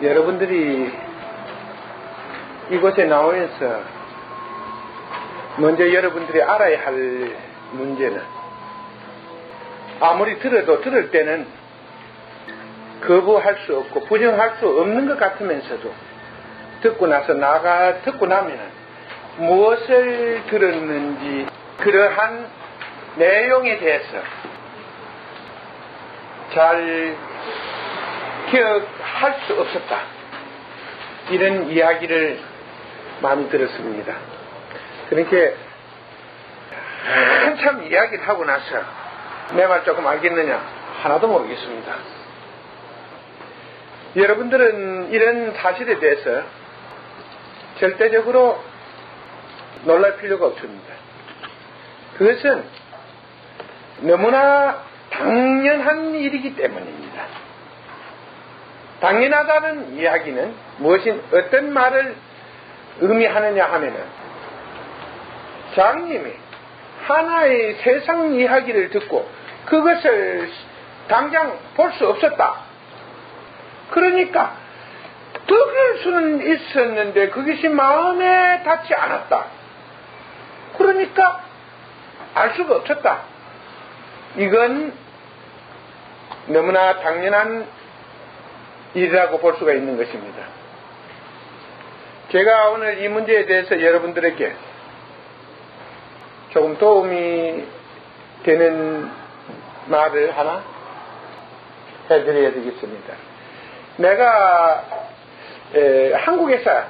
여러분들이 이곳에 나오면서 먼저 여러분들이 알아야 할 문제는, 아무리 들을 때는 거부할 수 없고 부정할 수 없는 것 같으면서도 듣고 나면은 무엇을 들었는지 그러한 내용에 대해서 잘 기억할 수 없었다, 이런 이야기를 많이 들었습니다. 그러니까 한참 이야기를 하고 나서 내 말 조금 알겠느냐, 하나도 모르겠습니다. 여러분들은 이런 사실에 대해서 절대적으로 놀랄 필요가 없습니다. 그것은 너무나 당연한 일이기 때문입니다. 당연하다는 이야기는 어떤 말을 의미하느냐 하면은, 장님이 하나의 세상 이야기를 듣고 그것을 당장 볼 수 없었다. 그러니까 들을 수는 있었는데 그것이 마음에 닿지 않았다. 그러니까 알 수가 없었다. 이건 너무나 당연한 일이라고 볼 수가 있는 것입니다. 제가 오늘 이 문제에 대해서 여러분들에게 조금 도움이 되는 말을 하나 해드려야 되겠습니다. 내가 한국에서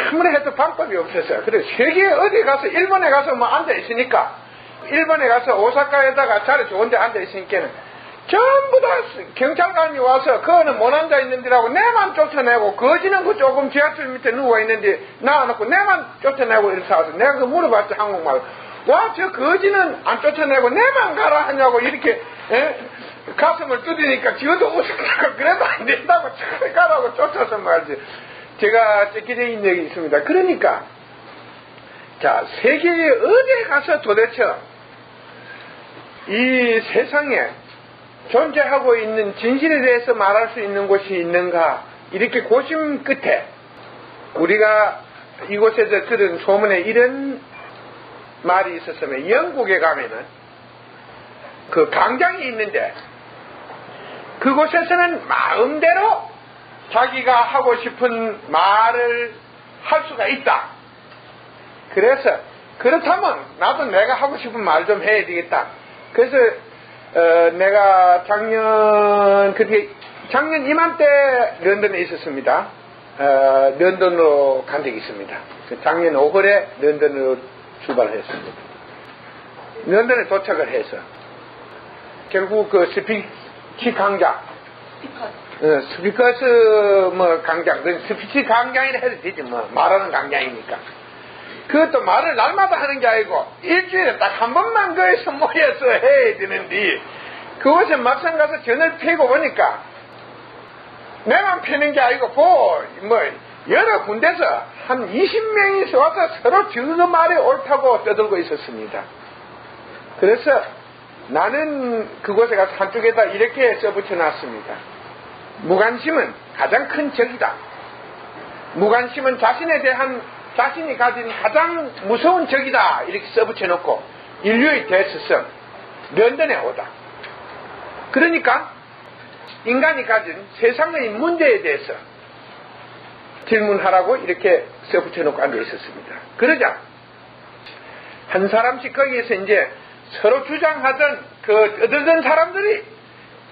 아무리 해도 방법이 없어서, 그래서 세계 어디 가서, 일본에 가서 뭐 앉아 있으니까, 일본에 가서 오사카에다가 자리 좋은데 앉아 있으니까 전부 다 경찰관이 와서 그거는 못 앉아 있는데라고 내만 쫓아내고, 거지는 그 조금 지하철 밑에 누워 있는데 나와놓고 내만 쫓아내고 이렇게 와서 내가 그 물어봤지, 한국말로. 와, 저 거지는 안 쫓아내고 내만 가라 하냐고 이렇게 가슴을 두드리니까 지어도 웃으니까 그래도 안 된다고 저리 가라고 쫓아서 말이지. 제가 쫓겨져 있는 적이 있습니다. 그러니까 자, 세계에 어디에 가서 도대체 이 세상에 존재하고 있는 진실에 대해서 말할 수 있는 곳이 있는가, 이렇게 고심 끝에 우리가 이곳에서 들은 소문에 이런 말이 있었으면, 영국에 가면은 그 광장이 있는데 그곳에서는 마음대로 자기가 하고 싶은 말을 할 수가 있다. 그래서 그렇다면 나도 내가 하고 싶은 말 좀 해야 되겠다. 그래서 내가 작년 이맘때 런던에 있었습니다. 런던으로 간 적이 있습니다. 작년 5월에 런던으로 출발을 했습니다. 런던에 도착을 해서 결국 그 스피치 강좌, 스피커스 뭐 강좌, 그 스피치 강좌이라 해도 되지, 뭐 말하는 강좌이니까. 그것도 말을 날마다 하는 게 아니고 일주일에 딱 한 번만 거기서 모여서 해야 되는데, 그곳에 막상 가서 전을 펴고 보니까 내만 펴는 게 아니고 뭐 여러 군데서 한 20명이서 와서 서로 그 말이 옳다고 떠들고 있었습니다. 그래서 나는 그곳에 가서 한쪽에다 이렇게 써붙여 놨습니다. 무관심은 가장 큰 적이다. 무관심은 자신이 가진 가장 무서운 적이다. 이렇게 써붙여 놓고 인류의 대스성 런던에 오다. 그러니까 인간이 가진 세상의 문제에 대해서 질문하라고 이렇게 써붙여 놓고 앉아 있었습니다. 그러자 한 사람씩 거기에서 이제 서로 주장하던 그 떠들던 사람들이,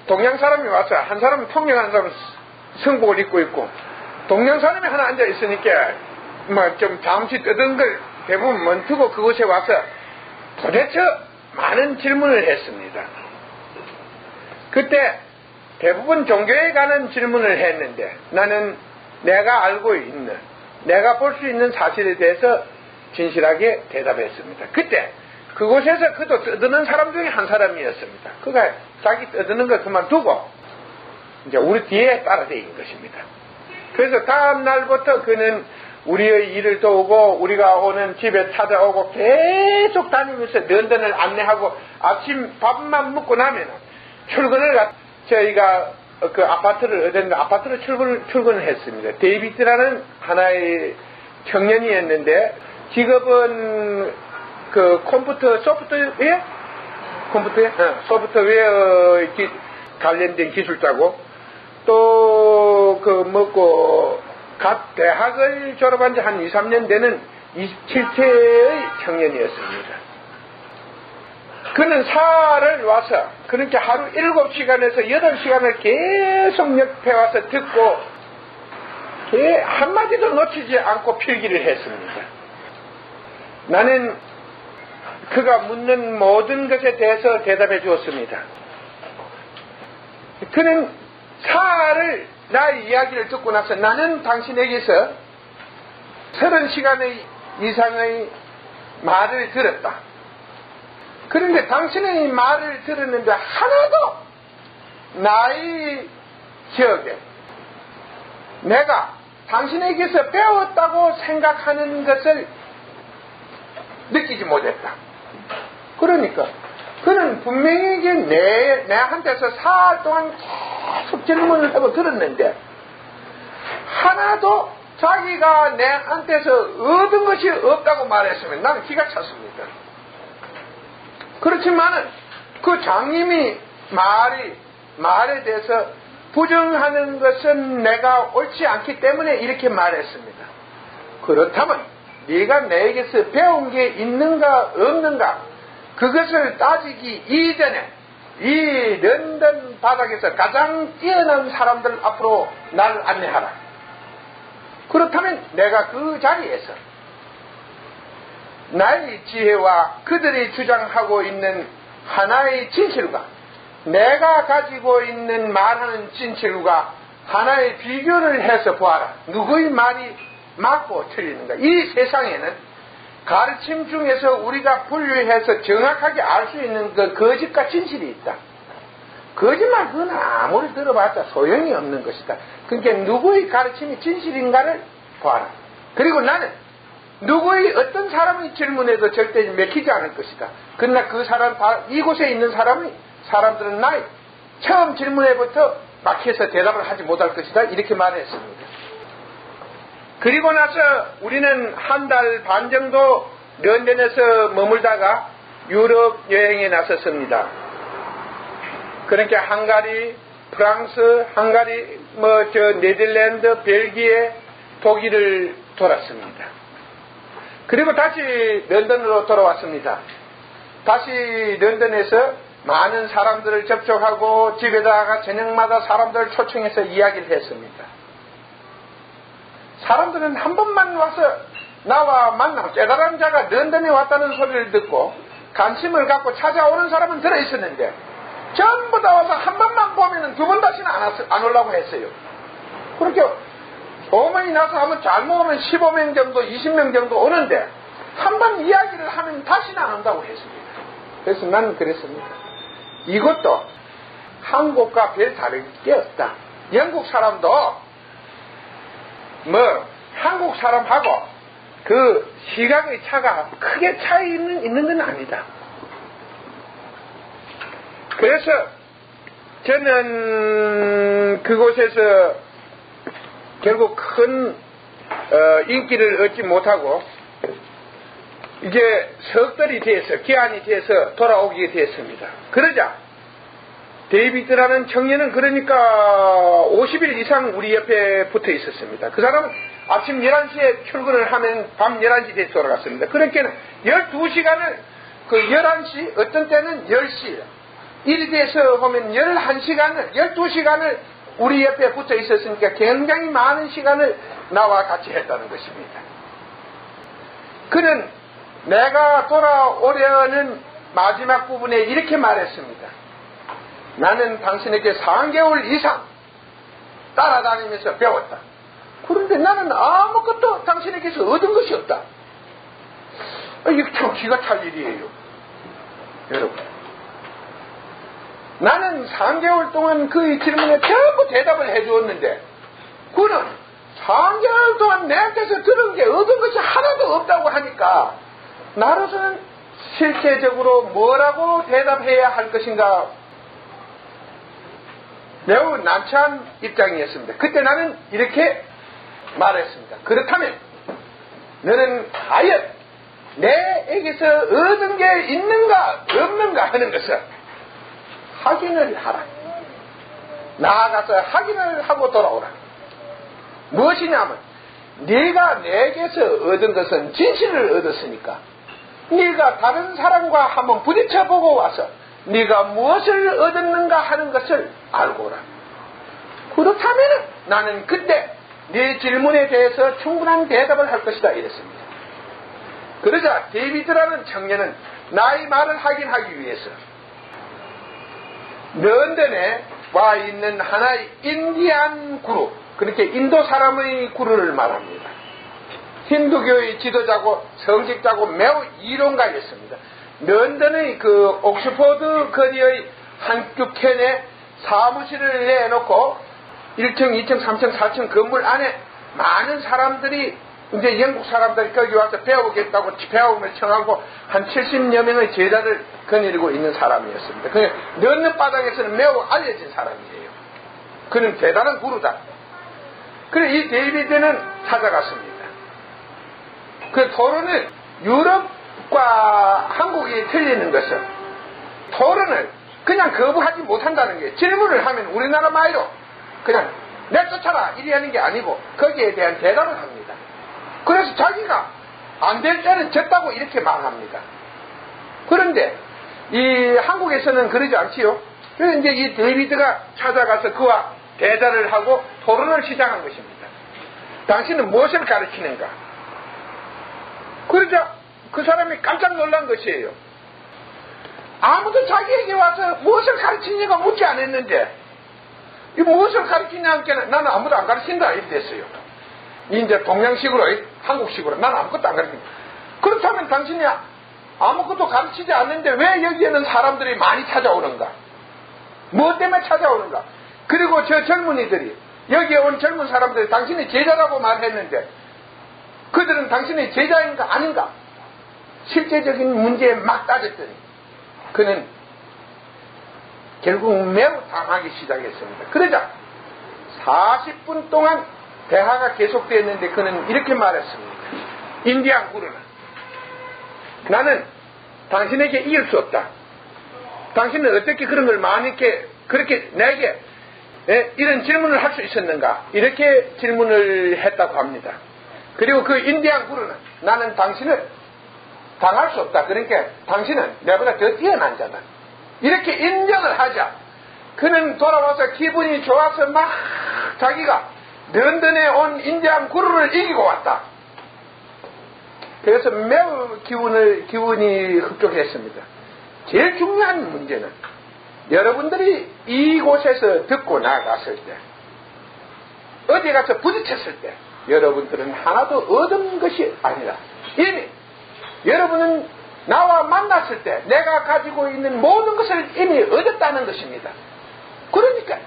동양 사람이 와서, 한 사람은 통역하는 사람은 성복을 입고 있고, 동양 사람이 하나 앉아 있으니까 뭐 좀 잠시 떠든 걸 대부분 멈추고 그곳에 와서 도대체 많은 질문을 했습니다. 그때 대부분 종교에 관한 질문을 했는데, 나는 내가 알고 있는, 내가 볼 수 있는 사실에 대해서 진실하게 대답했습니다. 그때 그곳에서 그도 떠드는 사람 중에 한 사람이었습니다. 그가 자기 떠드는 걸 그만두고 이제 우리 뒤에 따라다닌 것입니다. 그래서 다음 날부터 그는 우리의 일을 도우고 우리가 오는 집에 찾아오고 계속 다니면서 런던을 안내하고, 아침 밥만 먹고 나면 출근을 저희가 그 아파트를 얻었는데 아파트로 출근을 했습니다. 데이비드라는 하나의 청년이었는데 직업은 그 소프트웨어 관련된 기술자고 또 그 뭐고 갓 대학을 졸업한 지 한 2, 3년 되는 27세의 청년이었습니다. 그는 사를 와서 그러니까 하루 7시간에서 8시간을 계속 옆에 와서 듣고 한마디도 놓치지 않고 필기를 했습니다. 나는 그가 묻는 모든 것에 대해서 대답해 주었습니다. 그는 사를 나의 이야기를 듣고 나서 나는 당신에게서 30시간의 이상의 말을 들었다. 그런데 당신의 말을 들었는데 하나도 나의 기억에 내가 당신에게서 배웠다고 생각하는 것을 느끼지 못했다. 그러니까 그는 분명히 내한테서 4일 동안 계속 질문을 하고 들었는데 하나도 자기가 내한테서 얻은 것이 없다고 말했으면 나는 기가 찼습니다. 그렇지만은 그 장님이 말에 대해서 부정하는 것은 내가 옳지 않기 때문에 이렇게 말했습니다. 그렇다면 네가 내게서 배운 게 있는가 없는가 그것을 따지기 이전에 이 런던 바닥에서 가장 뛰어난 사람들 앞으로 나를 안내하라. 그렇다면 내가 그 자리에서 나의 지혜와 그들이 주장하고 있는 하나의 진실과 내가 가지고 있는 말하는 진실과 하나의 비교를 해서 보아라. 누구의 말이 맞고 틀리는가. 이 세상에는 가르침 중에서 우리가 분류해서 정확하게 알 수 있는 그 거짓과 진실이 있다. 거짓말 그건 아무리 들어봤자 소용이 없는 것이다. 그러니까 누구의 가르침이 진실인가를 봐라. 그리고 나는 누구의 어떤 사람의 질문에도 절대 맥히지 않을 것이다. 그러나 그 사람 이곳에 있는 사람들은 나의 처음 질문에부터 막혀서 대답을 하지 못할 것이다. 이렇게 말했습니다. 그리고 나서 우리는 한 달 반 정도 런던에서 머물다가 유럽 여행에 나섰습니다. 그러니까 헝가리, 프랑스, 네덜란드, 벨기에, 독일을 돌았습니다. 그리고 다시 런던으로 돌아왔습니다. 다시 런던에서 많은 사람들을 접촉하고 집에다가 저녁마다 사람들을 초청해서 이야기를 했습니다. 사람들은 한 번만 와서 나와 만나고 깨달은 자가 런던에 왔다는 소리를 듣고 관심을 갖고 찾아오는 사람은 들어있었는데 전부 다 와서 한 번만 보면 두 번 다시는 안 오려고 했어요. 그렇게 소문이 나서 하면 잘못 오면 15명 정도 20명 정도 오는데 한 번 이야기를 하면 다시는 안 온다고 했습니다. 그래서 나는 그랬습니다. 이것도 한국과 별 다를 게 없다. 영국 사람도 한국 사람하고 그 시각의 차가 크게 차이 있는 건 아니다. 그래서 저는 그곳에서 결국 큰 인기를 얻지 못하고 이제 석 달이 돼서 기한이 돼서 돌아오게 됐습니다. 그러자 데이비드라는 청년은 그러니까 50일 이상 우리 옆에 붙어 있었습니다. 그 사람은 아침 11시에 출근을 하면 밤 11시 돼서 돌아갔습니다. 그러니까 12시간을 그 11시 어떤 때는 10시 일이 돼서 보면 11시간을 12시간을 우리 옆에 붙어 있었으니까 굉장히 많은 시간을 나와 같이 했다는 것입니다. 그는 내가 돌아오려는 마지막 부분에 이렇게 말했습니다. 나는 당신에게 3개월 이상 따라다니면서 배웠다. 그런데 나는 아무것도 당신에게서 얻은 것이 없다. 이게 참 기가 찰 일이에요. 여러분. 나는 3개월 동안 그의 질문에 전부 대답을 해주었는데 그는 3개월 동안 내한테서 들은 게 얻은 것이 하나도 없다고 하니까 나로서는 실제적으로 뭐라고 대답해야 할 것인가 매우 난처한 입장이었습니다. 그때 나는 이렇게 말했습니다. 그렇다면 너는 과연 내에게서 얻은 게 있는가 없는가 하는 것을 확인을 하라. 나아가서 확인을 하고 돌아오라. 무엇이냐면 네가 내게서 얻은 것은 진실을 얻었으니까 네가 다른 사람과 한번 부딪혀보고 와서 네가 무엇을 얻었는가 하는 것을 알고 오라. 그렇다면 나는 그때 네 질문에 대해서 충분한 대답을 할 것이다 이랬습니다. 그러자 데이비드라는 청년은 나의 말을 확인하기 위해서 런던에 와 있는 하나의 인디안 구루, 그렇게 인도 사람의 구루를 말합니다. 힌두교의 지도자고 성직자고 매우 이론가였습니다. 런던의 그 옥스포드 거리의 한켠에 사무실을 내놓고 1층, 2층, 3층, 4층 건물 안에 많은 사람들이 이제 영국 사람들이 거기 와서 배우겠다고 배움을 청하고 한 70여 명의 제자를 거느리고 있는 사람이었습니다. 그냥 런던 바닥에서는 매우 알려진 사람이에요. 그는 대단한 구루다. 그래 이 데이비드는 찾아갔습니다. 그 토론을 유럽과 한국이 틀리는 것은 토론을 그냥 거부하지 못한다는 게 질문을 하면 우리나라 말로 그냥 내쫓아라 이리 하는 게 아니고 거기에 대한 대답을 합니다. 그래서 자기가 안 될 때는 졌다고 이렇게 말합니다. 그런데 이 한국에서는 그러지 않지요. 그래서 이제 이 데이비드가 찾아가서 그와 대화를 하고 토론을 시작한 것입니다. 당신은 무엇을 가르치는가? 그러자 그 사람이 깜짝 놀란 것이에요. 아무도 자기에게 와서 무엇을 가르치냐가 묻지 않았는데 이 무엇을 가르치냐 하니까 나는 아무도 안 가르친다 이렇게 됐어요. 이제 동양식으로 한국식으로 나는 아무것도 안 가르친다. 그렇다면 당신이 아무것도 가르치지 않는데 왜 여기에는 사람들이 많이 찾아오는가? 무엇 때문에 찾아오는가? 그리고 저 젊은이들이 여기에 온 젊은 사람들이 당신이 제자라고 말했는데 그들은 당신의 제자인가 아닌가? 실제적인 문제에 막 따졌더니 그는 결국 매우 당하기 시작했습니다. 그러자 40분 동안 대화가 계속되었는데 그는 이렇게 말했습니다. 인디안 구루는 나는 당신에게 이길 수 없다. 당신은 어떻게 그런 걸 많이 그렇게 내게 이런 질문을 할 수 있었는가? 이렇게 질문을 했다고 합니다. 그리고 그 인디안 구루는 나는 당신을 당할 수 없다. 그러니까 당신은 내보다 더 뛰어난 자다. 이렇게 인정을 하자 그는 돌아와서 기분이 좋아서 막 자기가 런던에 온 인디안 구루를 이기고 왔다. 그래서 매우 기분이 흡족했습니다. 제일 중요한 문제는 여러분들이 이곳에서 듣고 나갔을 때 어디 가서 부딪혔을 때 여러분들은 하나도 얻은 것이 아니라 이미 여러분은 나와 만났을 때 내가 가지고 있는 모든 것을 이미 얻었다는 것입니다. 그러니까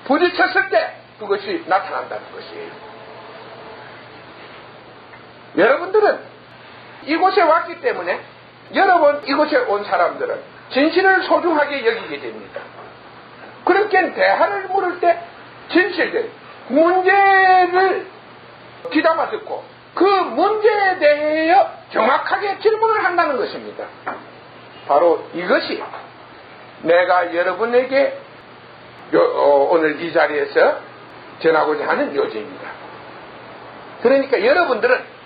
부딪혔을 때 그것이 나타난다는 것이에요. 여러분들은 이곳에 왔기 때문에 여러분 이곳에 온 사람들은 진실을 소중하게 여기게 됩니다. 그렇게 대화를 물을 때 진실들 문제를 귀담아 듣고 그 문제에 대하여 정확하게 질문을 한다는 것입니다. 바로 이것이 내가 여러분에게 오늘 이 자리에서 전하고자 하는 요지입니다. 그러니까 여러분들은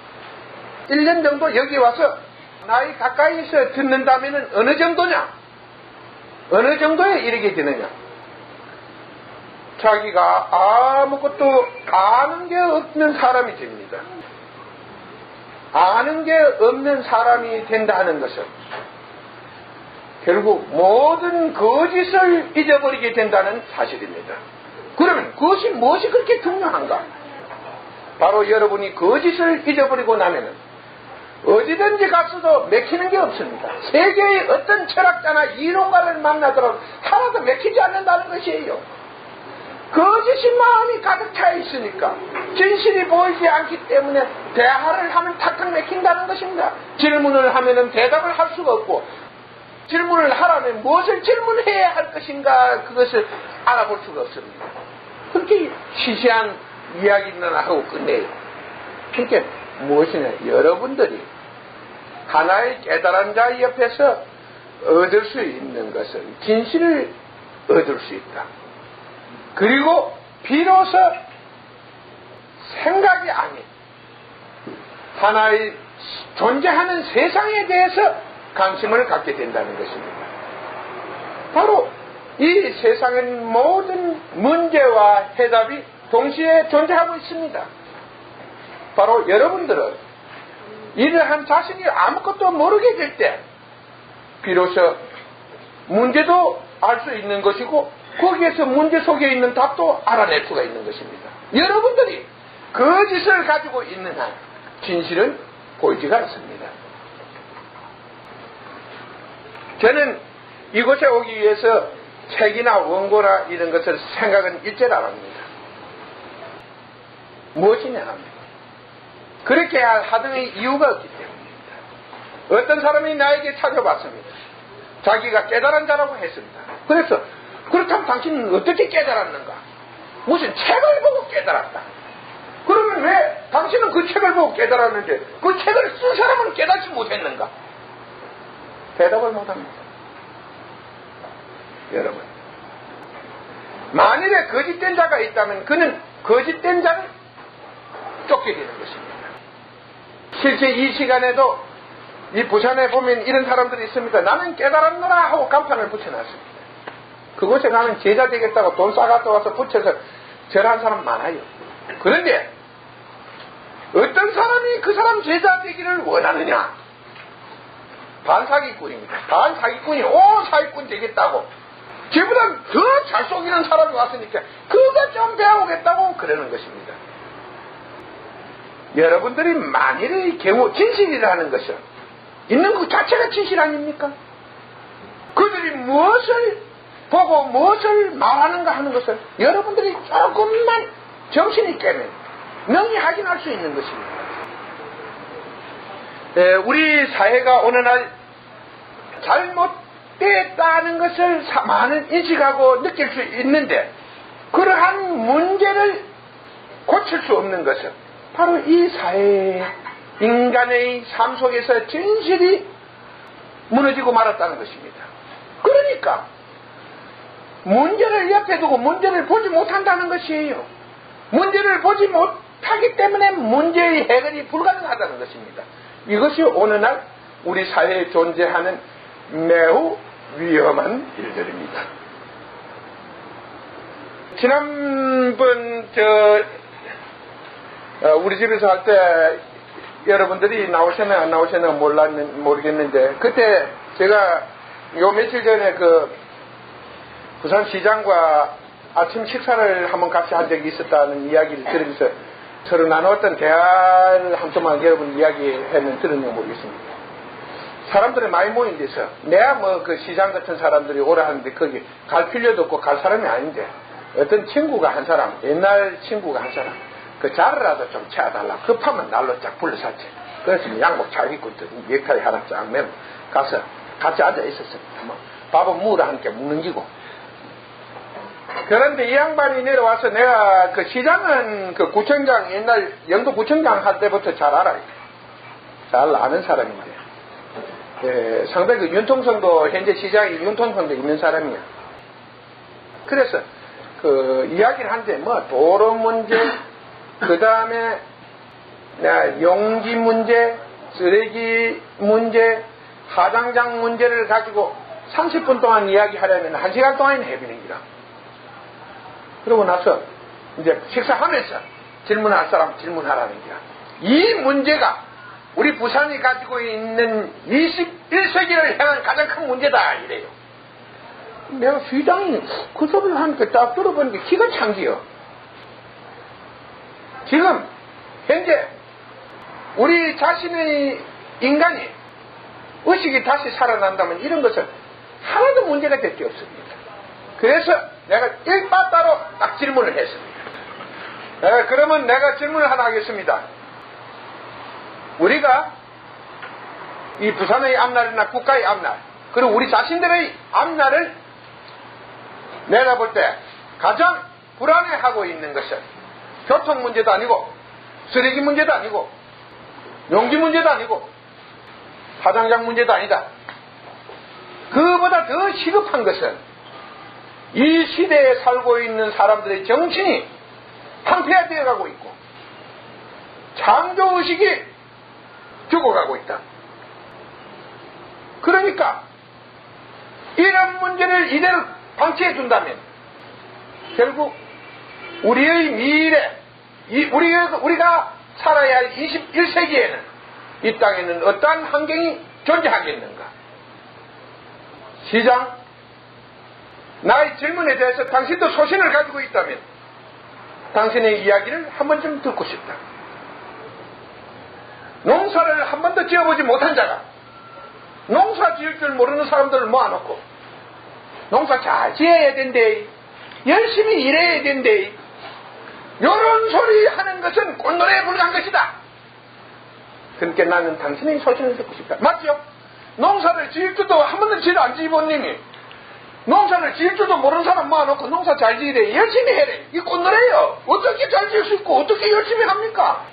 1년 정도 여기 와서 나이 가까이서 듣는다면 어느 정도냐? 어느 정도에 이르게 되느냐? 자기가 아무것도 아는 게 없는 사람이 됩니다. 아는 게 없는 사람이 된다 하는 것은 결국 모든 거짓을 잊어버리게 된다는 사실입니다. 그러면 그것이 무엇이 그렇게 중요한가? 바로 여러분이 거짓을 잊어버리고 나면은 어디든지 가서도 맥히는 게 없습니다. 세계의 어떤 철학자나 이론가를 만나더라도 하나도 맥히지 않는다는 것이에요. 거짓이 마음이 가득 차 있으니까 진실이 보이지 않기 때문에 대화를 하면 탁탁 맥힌다는 것입니다. 질문을 하면은 대답을 할 수가 없고 질문을 하라면 무엇을 질문해야 할 것인가 그것을 알아볼 수가 없습니다. 그렇게 시시한 이야기는 하고 끝내요. 그러니까 무엇이냐, 여러분들이 하나의 깨달은 자 옆에서 얻을 수 있는 것은 진실을 얻을 수 있다. 그리고 비로소 생각이 아닌 하나의 존재하는 세상에 대해서 관심을 갖게 된다는 것입니다. 바로 이 세상의 모든 문제와 해답이 동시에 존재하고 있습니다. 바로 여러분들은 이러한 자신이 아무것도 모르게 될 때 비로소 문제도 알 수 있는 것이고 거기에서 문제 속에 있는 답도 알아낼 수가 있는 것입니다. 여러분들이 거짓을 가지고 있는 한 진실은 보이지가 않습니다. 저는 이곳에 오기 위해서 책이나 원고나 이런 것을 생각은 일절 안 합니다. 무엇이냐 하면 그렇게 하등의 이유가 없기 때문입니다. 어떤 사람이 나에게 찾아왔습니다. 자기가 깨달은 자라고 했습니다. 그래서 그렇다면 당신은 어떻게 깨달았는가? 무슨 책을 보고 깨달았다. 그러면 왜 당신은 그 책을 보고 깨달았는데 그 책을 쓴 사람은 깨닫지 못했는가? 대답을 못합니다. 여러분, 만일에 거짓된 자가 있다면 그는 거짓된 자를 쫓게 되는 것입니다. 실제 이 시간에도 이 부산에 보면 이런 사람들이 있습니다. 나는 깨달았노라 하고 간판을 붙여놨습니다. 그곳에 가면 제자 되겠다고 돈 싸갖다 와서 붙여서 절한 사람 많아요. 그런데 어떤 사람이 그 사람 제자 되기를 원하느냐? 반사기꾼입니다. 반사기꾼이 사기꾼 되겠다고 저보다 더 잘 속이는 사람이 왔으니까 그거 좀 배워오겠다고 그러는 것입니다. 여러분들이 만일의 경우 진실이라는 것은 있는 그 자체가 진실 아닙니까? 그들이 무엇을 보고 무엇을 말하는가 하는 것을 여러분들이 조금만 정신이 깨면 능히 확인할 수 있는 것입니다. 우리 사회가 어느 날 잘못됐다는 것을 많은 인식하고 느낄 수 있는데 그러한 문제를 고칠 수 없는 것은 바로 이 사회의 인간의 삶 속에서 진실이 무너지고 말았다는 것입니다. 그러니까 문제를 옆에 두고 문제를 보지 못한다는 것이에요. 문제를 보지 못하기 때문에 문제의 해결이 불가능하다는 것입니다. 이것이 오늘날 우리 사회에 존재하는 매우 위험한 일들입니다. 지난번 우리 집에서 할 때 여러분들이 나오셨나 안 나오셨나 모르겠는데 그때 제가 요 며칠 전에 그 부산시장과 아침 식사를 한번 같이 한 적이 있었다는 이야기를 들으면서 서로 나누었던 대화를 한 동안 여러분 이야기했는 들었는지 모르겠습니다. 사람들이 많이 모인 데서 내가 뭐 그 시장 같은 사람들이 오라 하는데 거기 갈 필요도 없고 갈 사람이 아닌데 어떤 친구가 한 사람, 옛날 친구가 한 사람 그 자르라도 좀 채워달라. 급하면 날로 쫙 불러샀지. 그래서 양복 잘 입고 넥타이 하나 쫙 매고 가서 같이 앉아 있었습니다. 뭐 밥은 무라 함께 묵는기고. 그런데 이 양반이 내려와서 내가 그 시장은 그 구청장 옛날 영도 구청장 할 때부터 잘 알아요. 잘 아는 사람인데 상당히 그 윤통성도 현재 시장에 윤통성도 있는 사람이야. 그래서 그 이야기를 하는데 뭐 도로 문제 그 다음에 용지 문제, 쓰레기 문제, 하장장 문제를 가지고 30분 동안 이야기하려면 1시간 동안 해비는 기라. 그러고 나서 이제 식사하면서 질문할 사람 질문하라는 기라. 이 문제가 우리 부산이 가지고 있는 21세기를 향한 가장 큰 문제다 이래요. 내가 시장이 그 소리를 하니까 딱 들어보니까 기가 찬기요. 지금 현재 우리 자신의 인간이 의식이 다시 살아난다면 이런 것은 하나도 문제가 될 게 없습니다. 그래서 내가 일바따로 딱 질문을 했습니다. 그러면 내가 질문을 하나 하겠습니다. 우리가 이 부산의 앞날이나 국가의 앞날 그리고 우리 자신들의 앞날을 내다볼 때 가장 불안해하고 있는 것은 교통 문제도 아니고 쓰레기 문제도 아니고 용지 문제도 아니고 화장장 문제도 아니다. 그보다 더 시급한 것은 이 시대에 살고 있는 사람들의 정신이 황폐화되어 가고 있고 창조의식이 죽어가고 있다. 그러니까 이런 문제를 이대로 방치해 준다면 결국 우리의 미래, 우리가 살아야 할 21세기에는 이 땅에는 어떠한 환경이 존재하겠는가? 시장, 나의 질문에 대해서 당신도 소신을 가지고 있다면 당신의 이야기를 한 번쯤 듣고 싶다. 농사를 한 번도 지어보지 못한 자가 농사 지을 줄 모르는 사람들을 모아놓고 농사 잘 지어야 된대, 열심히 일해야 된대, 이런 소리 하는 것은 꼰노래에 불과한 것이다. 그러니까 나는 당신의 소신을 듣고 싶다. 맞죠? 농사를 지을 줄도 한 번도 안 지어본 님이 농사를 지을 줄도 모르는 사람 모아놓고 농사 잘 지으래, 열심히 해래, 이 꼰노래요. 어떻게 잘 지을 수 있고 어떻게 열심히 합니까?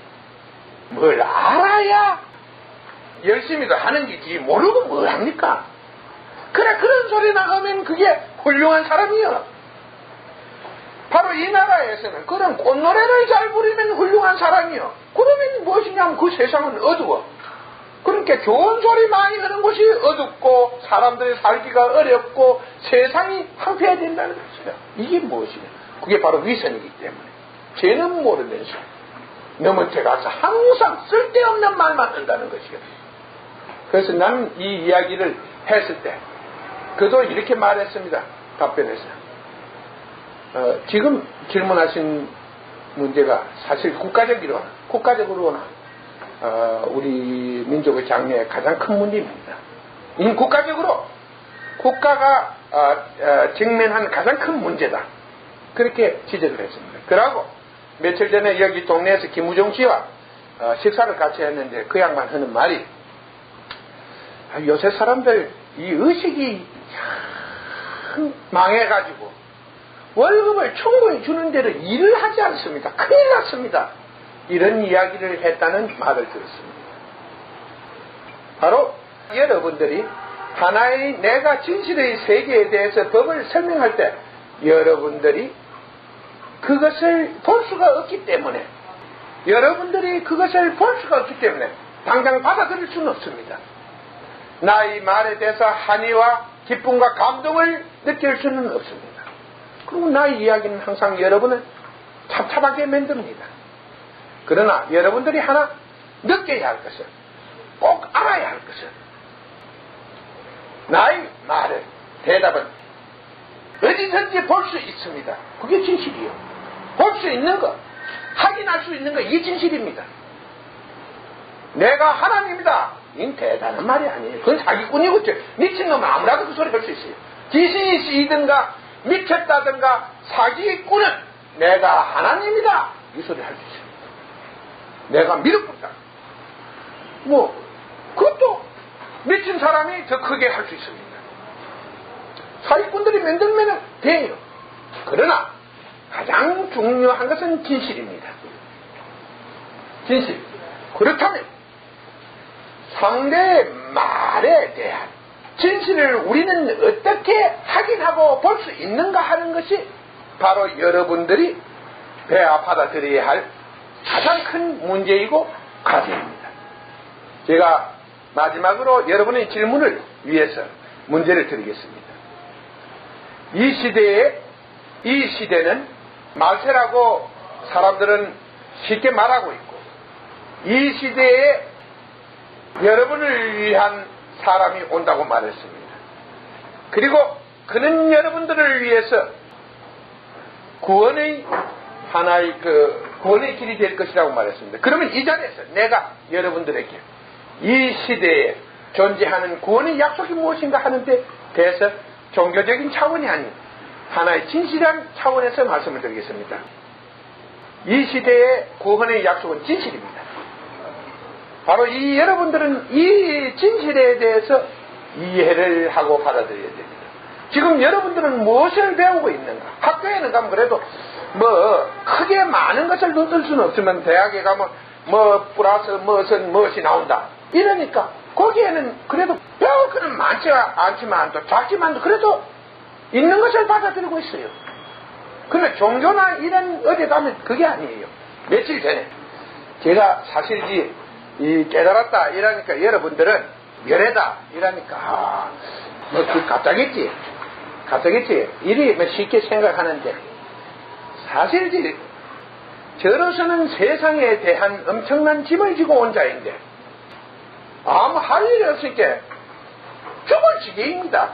뭘 알아야 열심히도 하는 거지 모르고 뭘 합니까? 그래, 그런 소리 나가면 그게 훌륭한 사람이요. 바로 이 나라에서는 그런 꽃노래를 잘 부리면 훌륭한 사람이요. 그러면 무엇이냐면 그 세상은 어두워. 그러니까 좋은 소리 많이 하는 곳이 어둡고 사람들이 살기가 어렵고 세상이 황폐해진다는 것이야. 이게 무엇이냐? 그게 바로 위선이기 때문에 죄는 모르면서 너한테 가서 항상 쓸데없는 말만 한다는 것이요. 그래서 나는 이 이야기를 했을 때 그도 이렇게 말했습니다. 답변에서 지금 질문하신 문제가 사실 국가적으로나 우리 민족의 장래의 가장 큰 문제입니다. 이 국가적으로 국가가 직면한 가장 큰 문제다. 그렇게 지적을 했습니다. 그러고 며칠 전에 여기 동네에서 김우종 씨와 식사를 같이 했는데 그 양반 하는 말이 요새 사람들 이 의식이 참 망해가지고 월급을 충분히 주는 대로 일을 하지 않습니다. 큰일 났습니다. 이런 이야기를 했다는 말을 들었습니다. 바로 여러분들이 하나의 내가 진실의 세계에 대해서 법을 설명할 때 여러분들이 그것을 볼 수가 없기 때문에 당장 받아들일 수는 없습니다. 나의 말에 대해서 한의와 기쁨과 감동을 느낄 수는 없습니다. 그리고 나의 이야기는 항상 여러분을 답답하게 만듭니다. 그러나 여러분들이 하나 느껴야 할 것은, 꼭 알아야 할 것은, 나의 말을, 대답은 어디든지 볼 수 있습니다. 그게 진실이에요. 볼 수 있는 것, 확인할 수 있는 것, 이게 진실입니다. 내가 하나님이다. 이건 대단한 말이 아니에요. 그건 사기꾼이고 미친놈은 아무라도 그 소리 할 수 있어요. 귀신이시든가 미쳤다든가 사기꾼은 내가 하나님이다. 이 소리 할 수 있습니다. 내가 믿었다. 그것도 미친 사람이 더 크게 할 수 있습니다. 사기꾼들이 만들면 돼요. 그러나 가장 중요한 것은 진실입니다. 진실. 그렇다면 상대의 말에 대한 진실을 우리는 어떻게 확인하고 볼 수 있는가 하는 것이 바로 여러분들이 받아들여야 할 가장 큰 문제이고 과제입니다. 제가 마지막으로 여러분의 질문을 위해서 문제를 드리겠습니다. 이 시대는 말세라고 사람들은 쉽게 말하고 있고, 이 시대에 여러분을 위한 사람이 온다고 말했습니다. 그리고 그는 여러분들을 위해서 구원의 하나의 구원의 길이 될 것이라고 말했습니다. 그러면 이 자리에서 내가 여러분들에게 이 시대에 존재하는 구원의 약속이 무엇인가 하는 데 대해서 종교적인 차원이 아닌 하나의 진실한 차원에서 말씀을 드리겠습니다. 이 시대의 구원의 약속은 진실입니다. 바로 여러분들은 이 진실에 대해서 이해를 하고 받아들여야 됩니다. 지금 여러분들은 무엇을 배우고 있는가? 학교에는 가면 그래도 뭐 크게 많은 것을 얻을 수는 없지만 대학에 가면 뭐 플러스 무엇이 나온다 이러니까 거기에는 그래도 배울 거는 많지 않지만 또 작지만 그래도 있는 것을 받아들이고 있어요. 근데 종교나 이런 어디 가면 그게 아니에요. 며칠 전에 제가 사실지 이 깨달았다 이러니까 여러분들은 열애다 이러니까 뭐 그 갑자겠지 이리 뭐 쉽게 생각하는데 사실지 저로서는 세상에 대한 엄청난 짐을 지고 온 자인데 아무 할 일이 없으니까 죽을 지경입니다.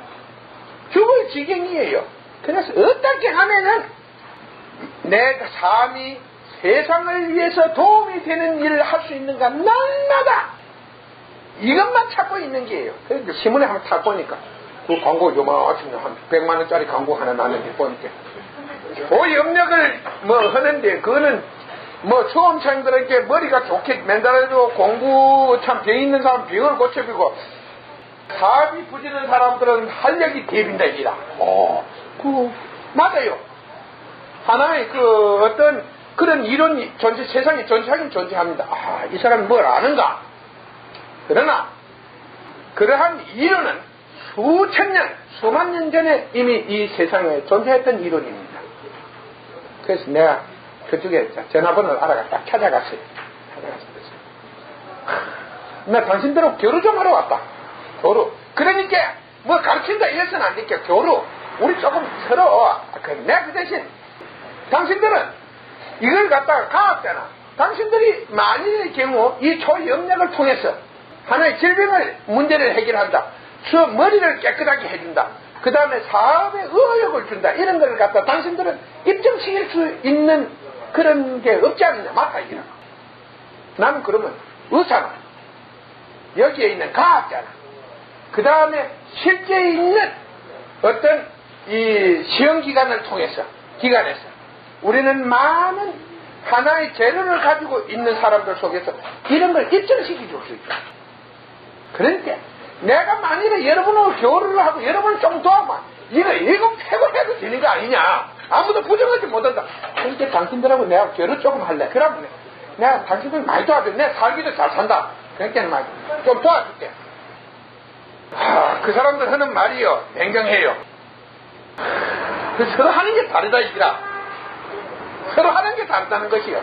죽을 지경이에요. 그래서 어떻게 하면은 내 삶이 세상을 위해서 도움이 되는 일을 할 수 있는가 날마다 이것만 찾고 있는 게예요. 그래서 신문에 한번 탁 보니까 그 광고 요만하신 한 100만 원짜리 광고 하나 나는데 보니까 보험력을 뭐 하는데 그거는 뭐 수험생들에게 머리가 좋게 맨날해도 공부 참 병 있는 사람 병을 고쳐주고 사업이 부지는 사람들은 활력이 대빈다 이라. 그 맞아요. 하나의 그 어떤 그런 이론이 세상에 존재하긴 존재합니다. 이 사람이 뭘 아는가? 그러나 그러한 이론은 수천 년, 수만 년 전에 이미 이 세상에 존재했던 이론입니다. 그래서 내가 그쪽에 전화번호를 알아가 딱 찾아갔어요. 나 당신들하고 교류 좀 하러 왔다. 교류. 그러니까 뭐 가르친다 이래서는 안 되니까 교류. 우리 조금 서로 내가 그 대신 당신들은 이걸 갖다가 가았잖아. 당신들이 만일의 경우 이 초영역을 통해서 하나의 질병을 문제를 해결한다. 머리를 깨끗하게 해준다. 그 다음에 사업에 의욕을 준다. 이런 걸 갖다 당신들은 입증시킬 수 있는 그런 게 없지 않느냐. 맞다 이거는. 나는 그러면 의사는 여기에 있는 과학자나 그 다음에 실제 있는 어떤 이 시험기관을 통해서 기관에서 우리는 많은 하나의 재료를 가지고 있는 사람들 속에서 이런 걸 입증시켜 줄 수 있다. 그러니까 내가 만일에 여러분하고 교류를 하고 여러분을 좀 도와봐 이거 패고 되는 거 아니냐. 아무도 부정하지 못한다. 그러니까 당신들하고 내가 교류 조금 할래. 그러면 내가 당신들 많이 도와줘. 내가 살기도 잘 산다. 그러니까 좀 도와줄게. 그 사람들 하는 말이요 냉정해요. 서로 하는 게 다르다 이기라. 서로 하는 게 다르다는 것이요.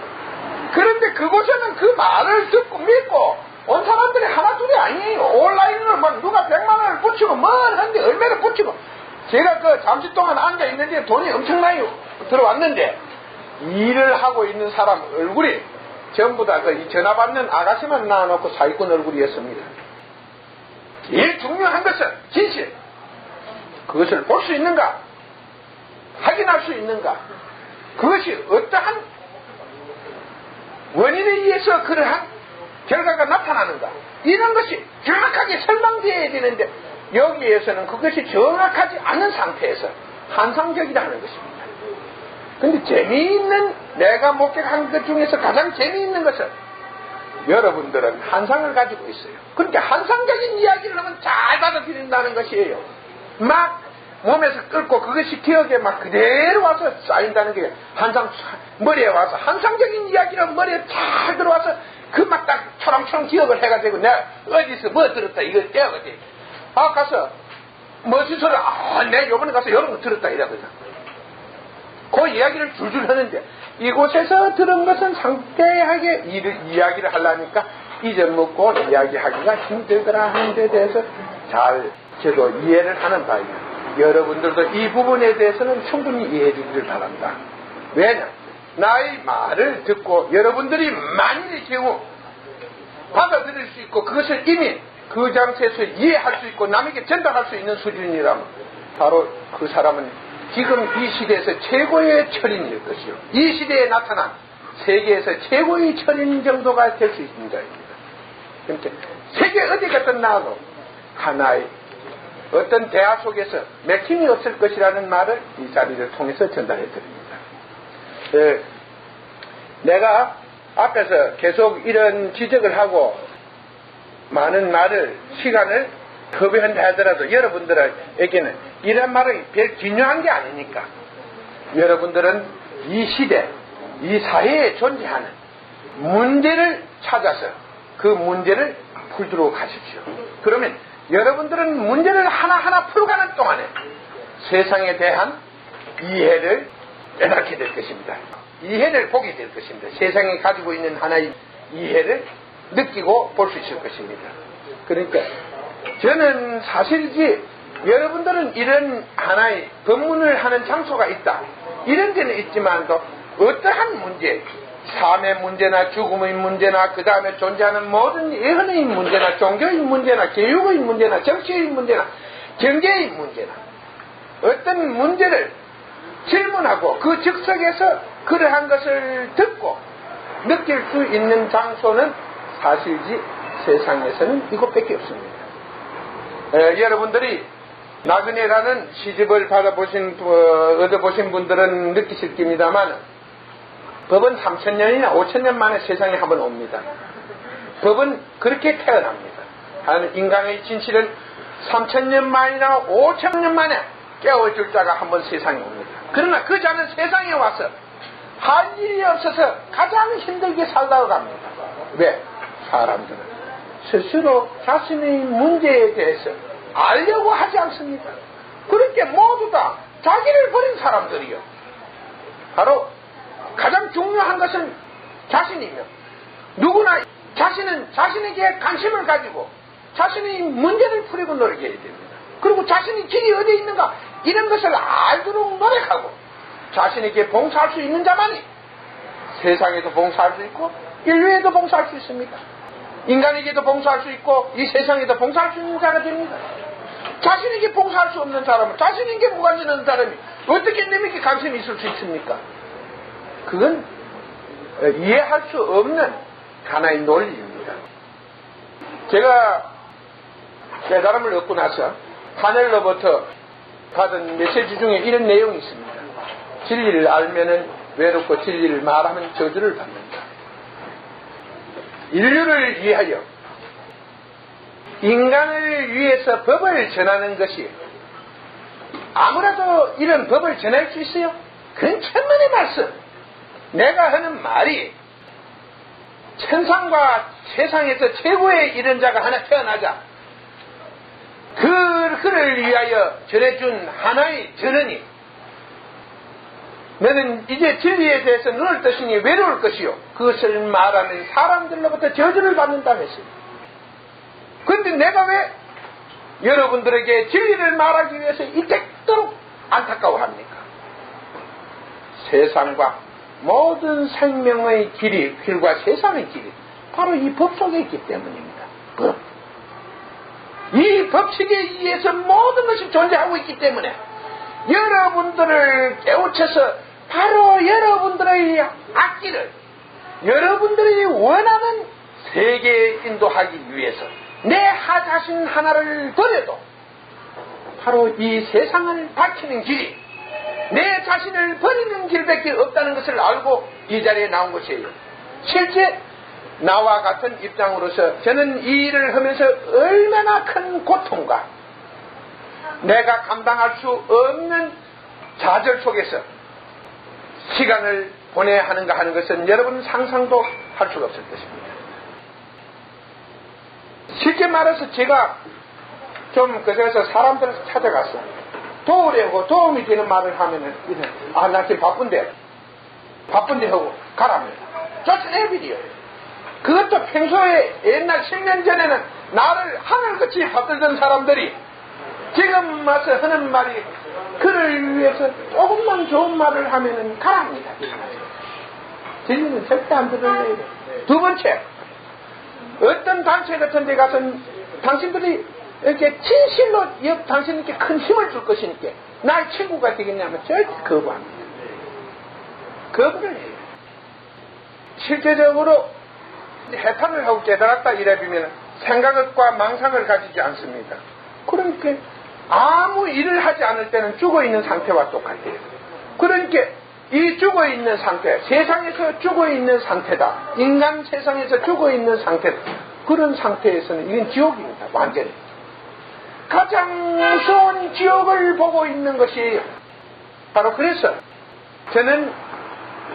그런데 그곳에는 그 말을 듣고 믿고 온 사람들이 하나 둘이 아니에요. 온라인으로 막 누가 100만 원을 붙이고 뭘 하는데 얼마를 붙이고 제가 그 잠시 동안 앉아 있는데 돈이 엄청나게 들어왔는데 일을 하고 있는 사람 얼굴이 전부 다 이 전화 받는 아가씨만 낳아놓고 사기꾼 얼굴이었습니다. 제일 중요한 것은 진실. 그것을 볼 수 있는가? 확인할 수 있는가? 그것이 어떠한 원인에 의해서 그러한 결과가 나타나는가? 이런 것이 정확하게 설명되어야 되는데 여기에서는 그것이 정확하지 않은 상태에서 환상적이라는 것입니다. 근데 재미있는 내가 목격한 것 중에서 가장 재미있는 것은 여러분들은 환상을 가지고 있어요. 그러니까 환상적인 이야기를 하면 잘 받아들인다는 것이에요. 막 몸에서 끓고 그것이 기억에 막 그대로 와서 쌓인다는 게 머리에 와서 환상적인 이야기는 머리에 잘 들어와서 그 막 딱 초롱초롱 기억을 해가지고 내가 어디서 뭐 들었다 이걸 깨어거든. 가서 무슨 소리 내가 요번에 가서 이런 거 들었다 이러거든. 그 이야기를 줄줄 하는데 이곳에서 들은 것은 상대하게 이야기를 하려니까 잊어먹고 이야기하기가 힘들더라 하는 데 대해서 잘 저도 이해를 하는 바입니다. 여러분들도 이 부분에 대해서는 충분히 이해해 주기를 바랍니다. 왜냐? 나의 말을 듣고 여러분들이 만일의 경우 받아들일 수 있고 그것을 이미 그 장소에서 이해할 수 있고 남에게 전달할 수 있는 수준이라면 바로 그 사람은 지금 이 시대에서 최고의 철인일 것이요. 이 시대에 나타난 세계에서 최고의 철인 정도가 될 수 있는 자입니다. 그러니까 세계 어디 갔든 나와도 하나의 어떤 대화 속에서 맥힘이 없을 것이라는 말을 이 자리를 통해서 전달해 드립니다. 내가 앞에서 계속 이런 지적을 하고 많은 시간을 협의한다 하더라도 여러분들에게는 이런 말이 별 중요한 게 아니니까 여러분들은 이 시대, 이 사회에 존재하는 문제를 찾아서 그 문제를 풀도록 하십시오. 그러면 여러분들은 문제를 하나하나 풀어가는 동안에 세상에 대한 이해를 깨닫게 될 것입니다. 이해를 보게 될 것입니다. 세상이 가지고 있는 하나의 이해를 느끼고 볼 수 있을 것입니다. 그러니까 저는 사실이지 여러분들은 이런 하나의 법문을 하는 장소가 있다. 이런 데는 있지만도 어떠한 문제, 삶의 문제나 죽음의 문제나 그 다음에 존재하는 모든 예언의 문제나 종교의 문제나 교육의 문제나 정치의 문제나 경제의 문제나 어떤 문제를 질문하고 그 즉석에서 그러한 것을 듣고 느낄 수 있는 장소는 사실지 세상에서는 이곳밖에 없습니다. 여러분들이 나그네라는 시집을 얻어보신 분들은 느끼실 겁니다만 법은 3000년이나 5000년 만에 세상에 한번 옵니다. 법은 그렇게 태어납니다. 인간의 진실은 3000년 만이나 5000년 만에 깨워줄 자가 한번 세상에 옵니다. 그러나 그 자는 세상에 와서 할 일이 없어서 가장 힘들게 살다가 갑니다. 왜? 사람들은 스스로 자신의 문제에 대해서 알려고 하지 않습니다. 그렇게 모두 다 자기를 버린 사람들이요. 바로 가장 중요한 것은 자신이며 누구나 자신은 자신에게 관심을 가지고 자신의 문제를 풀려고 노력해야 됩니다. 그리고 자신의 길이 어디에 있는가 이런 것을 알도록 노력하고 자신에게 봉사할 수 있는 자만이 세상에도 봉사할 수 있고 인류에도 봉사할 수 있습니다. 인간에게도 봉사할 수 있고 이 세상에도 봉사할 수 있는 자가 됩니다. 자신에게 봉사할 수 없는 사람은 자신에게 무관심한 사람이 어떻게 남에게 관심이 있을 수 있습니까? 그건 이해할 수 없는 하나의 논리입니다. 제가 깨달음을 얻고 나서 하늘로부터 받은 메시지 중에 이런 내용이 있습니다. 진리를 알면은 외롭고 진리를 말하면 저주를 받는다. 인류를 위하여 인간을 위해서 법을 전하는 것이 아무라도 이런 법을 전할 수 있어요? 그건 천만의 말씀. 내가 하는 말이 천상과 세상에서 최고의 이런 자가 하나 태어나자 그를 위하여 전해준 하나의 전언이 너는 이제 진리에 대해서 눈을 뜨시니 외로울 것이요 그것을 말하는 사람들로부터 저주를 받는다 했어요. 그런데 내가 왜 여러분들에게 진리를 말하기 위해서 이때도록 안타까워합니까? 세상과 모든 생명의 길이 길과 세상의 길이 바로 이 법 속에 있기 때문입니다. 법. 이 법칙에 의해서 모든 것이 존재하고 있기 때문에 여러분들을 깨우쳐서 바로 여러분들의 앞길을 여러분들이 원하는 세계에 인도하기 위해서 내 자신 하나를 버려도 바로 이 세상을 밝히는 길이 내 자신을 버리는 길밖에 없다는 것을 알고 이 자리에 나온 것이에요. 실제 나와 같은 입장으로서 저는 이 일을 하면서 얼마나 큰 고통과 내가 감당할 수 없는 좌절 속에서 시간을 보내야 하는가 하는 것은 여러분 상상도 할 수가 없을 것입니다. 실제 말해서 제가 좀 그래서 사람들을 찾아가서 도우려고 도움이 되는 말을 하면은 나 지금 바쁜데 하고 가랍니다. 쫓아내버려요. 그것도 평소에 옛날 10년 전에는 나를 하늘같이 받들던 사람들이 지금 와서 하는 말이 그를 위해서 조금만 좋은 말을 하면은 가랍니다. 진리는 절대 안 들을래요. 두 번째, 어떤 단체 같은 데 가서는 당신들이 이렇게 진실로 당신에게 큰 힘을 줄 것이니까 나의 친구가 되겠냐면 절대 거부합니다. 거부를 해요. 실제적으로 해탈을 하고 깨달았다 이래보면 생각과 망상을 가지지 않습니다. 그러니까 아무 일을 하지 않을 때는 죽어있는 상태와 똑같아요. 그러니까 이 죽어있는 상태, 세상에서 죽어있는 상태다. 인간 세상에서 죽어있는 상태다. 그런 상태에서는 이건 지옥입니다. 완전히. 가장 무서운 지옥을 보고 있는 것이에요. 바로 그래서 저는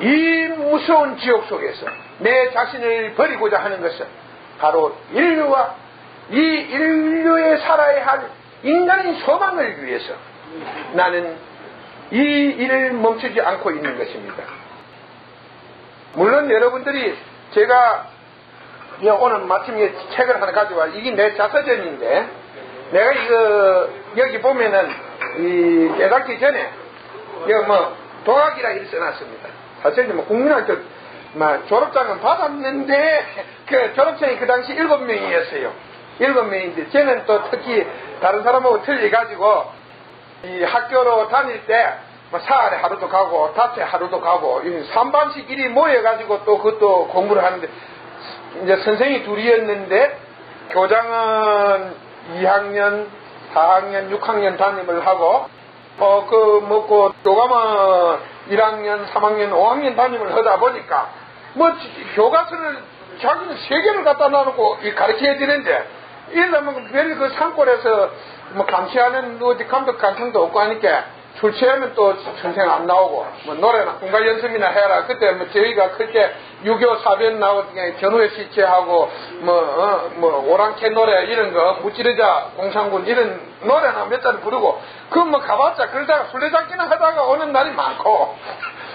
이 무서운 지옥 속에서 내 자신을 버리고자 하는 것은 바로 인류와 이 인류에 살아야 할 인간의 소망을 위해서 나는 이 일을 멈추지 않고 있는 것입니다. 물론 여러분들이 제가 오늘 마침에 책을 하나 가져와, 이게 내 자서전인데, 내가 이거 여기 보면은 이 깨닫기 전에 이거 뭐 도학이라 이렇게 써놨습니다. 사실 뭐 국민학교 졸업장은 받았는데 그 졸업생이 그 당시 7명이었어요. 7명인데 저는 또 특히 다른 사람하고 틀려가지고 이 학교로 다닐 때 뭐 사흘에 하루도 가고 닷새 하루도 가고 3반씩 일이 모여가지고 또 그것도 공부를 하는데, 이제 선생이 둘이었는데 교장은 2학년, 4학년, 6학년 담임을 하고 그 먹고 교감은 1학년, 3학년, 5학년 담임을 하다 보니까 뭐 교과서를 자기는 3개를 갖다 놔놓고 가르쳐야 되는데, 이러면 별 그 산골에서 뭐 감시하는 어디 감독 간청도 없고 하니까 출제하면 또 선생 안 나오고 뭐 노래나 공갈 연습이나 해라. 그때 뭐 저희가 그때 유교 사변 나오고 견우의 시체하고 뭐 오랑캐 노래 이런 거 무찌르자 공산군 이런 노래나 몇 잔 부르고 그 뭐 가봤자 그러다가 술래잡기나 하다가 오는 날이 많고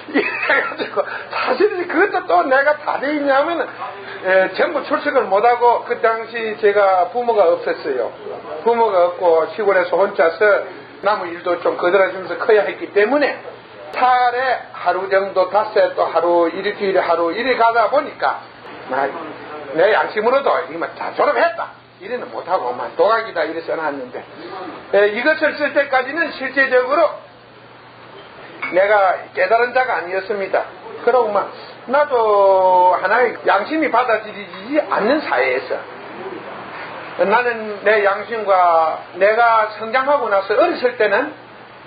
이래가지고 사실 그것도 또 내가 다 돼 있냐면은 전부 출석을 못하고 그 당시 제가 부모가 없었어요. 부모가 없고 시골에서 혼자서 남의 일도 좀 거들어주면서 커야 했기 때문에 달에 하루 정도 닷새 또 하루 일주일에 하루 이래 가다 보니까 내 양심으로도 이거 다 졸업했다 이래는 못하고 도각이다 이래 써놨는데, 이것을 쓸 때까지는 실제적으로 내가 깨달은 자가 아니었습니다. 그러고 나도 하나의 양심이 받아들이지 않는 사회에서 나는 내 양심과 내가 성장하고 나서 어렸을 때는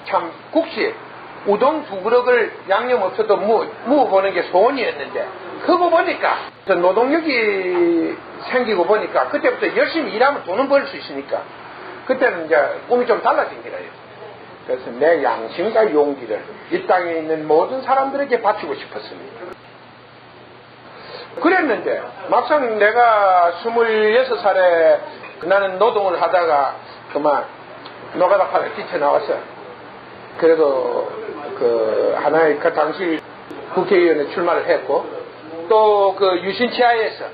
참 국시 우동 2그릇을 양념 없어도 무어보는 게 소원이었는데, 그거 보니까 노동력이 생기고 보니까 그때부터 열심히 일하면 돈은 벌 수 있으니까 그때는 이제 꿈이 좀 달라진 거예요. 그래서 내 양심과 용기를 이 땅에 있는 모든 사람들에게 바치고 싶었습니다. 그랬는데 막상 내가 26살에 나는 노동을 하다가 그만 노가다 팔에 뛰쳐나왔어요. 그래도 그 하나의 그 당시 국회의원에 출마를 했고 또 그 유신치하에서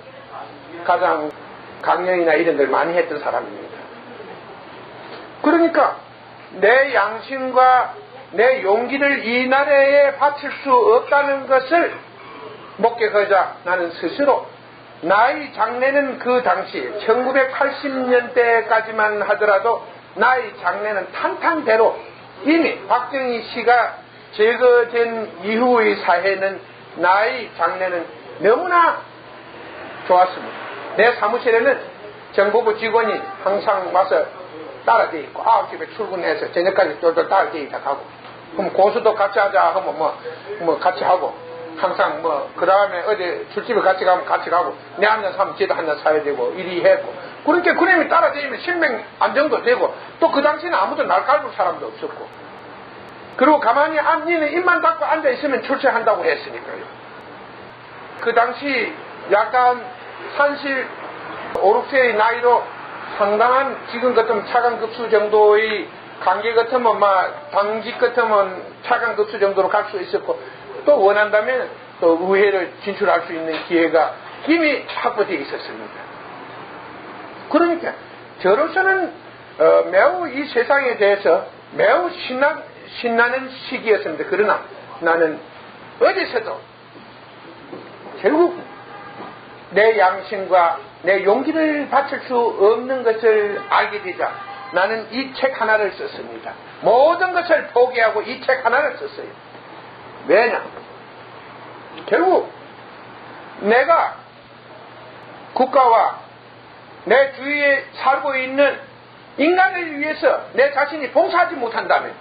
가장 강령이나 이런 걸 많이 했던 사람입니다. 그러니까 내 양심과 내 용기를 이 나라에 바칠 수 없다는 것을 목격하자 나는 스스로 나의 장래는 그 당시 1980년대까지만 하더라도 나의 장래는 탄탄대로 이미 박정희 씨가 제거된 이후의 사회는 나의 장래는 너무나 좋았습니다. 내 사무실에는 정보부 직원이 항상 와서 따라돼 있고 9시에 출근해서 저녁까지 똘똘 따라돼 있다 가고, 그럼 고수도 같이 하자 하면 뭐 같이 하고, 항상 그 다음에 어디 술집에 같이 가면 같이 가고, 내 한 잔 사면 쟤도 한 잔 사야 되고, 이리 했고, 그렇게 그림이 따라다니면 신명 안정도 되고, 또 그 당시에는 아무도 날 깔볼 사람도 없었고, 그리고 가만히 니는 입만 닫고 앉아있으면 출세한다고 했으니까요. 그 당시 약간 30, 5, 6세의 나이로 상당한 지금 같으면 차관급수 정도의 관계 같으면 당직 같으면 차관급수 정도로 갈 수 있었고, 또 원한다면 또 의회를 진출할 수 있는 기회가 이미 확보되어 있었습니다. 그러니까 저로서는 매우 이 세상에 대해서 매우 신나는 시기였습니다. 그러나 나는 어디서도 결국 내 양심과 내 용기를 바칠 수 없는 것을 알게 되자 나는 이 책 하나를 썼습니다. 모든 것을 포기하고 이 책 하나를 썼어요. 왜냐? 결국 내가 국가와 내 주위에 살고 있는 인간을 위해서 내 자신이 봉사하지 못한다면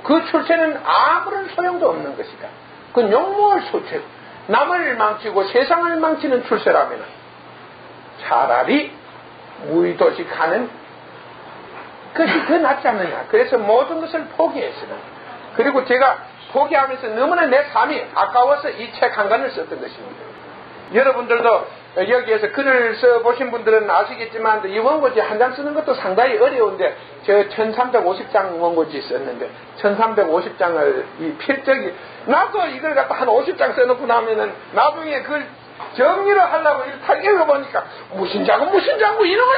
그 출세는 아무런 소용도 없는 것이다. 그건 욕먹을 소체, 남을 망치고 세상을 망치는 출세라면 차라리 무의도식하는 그것이 더 낫지 않느냐. 그래서 모든 것을 포기했으나, 그리고 제가 포기하면서 너무나 내 삶이 아까워서 이 책 한 권을 썼던 것입니다. 여러분들도 여기에서 글을 써보신 분들은 아시겠지만 이 원고지 한 장 쓰는 것도 상당히 어려운데, 저 1350장 원고지 썼는데 1350장을 이 필적이, 나도 이걸 갖다 한 50장 써놓고 나면은 나중에 그걸 정리를 하려고 탁 읽어보니까 무슨 장구 이런 걸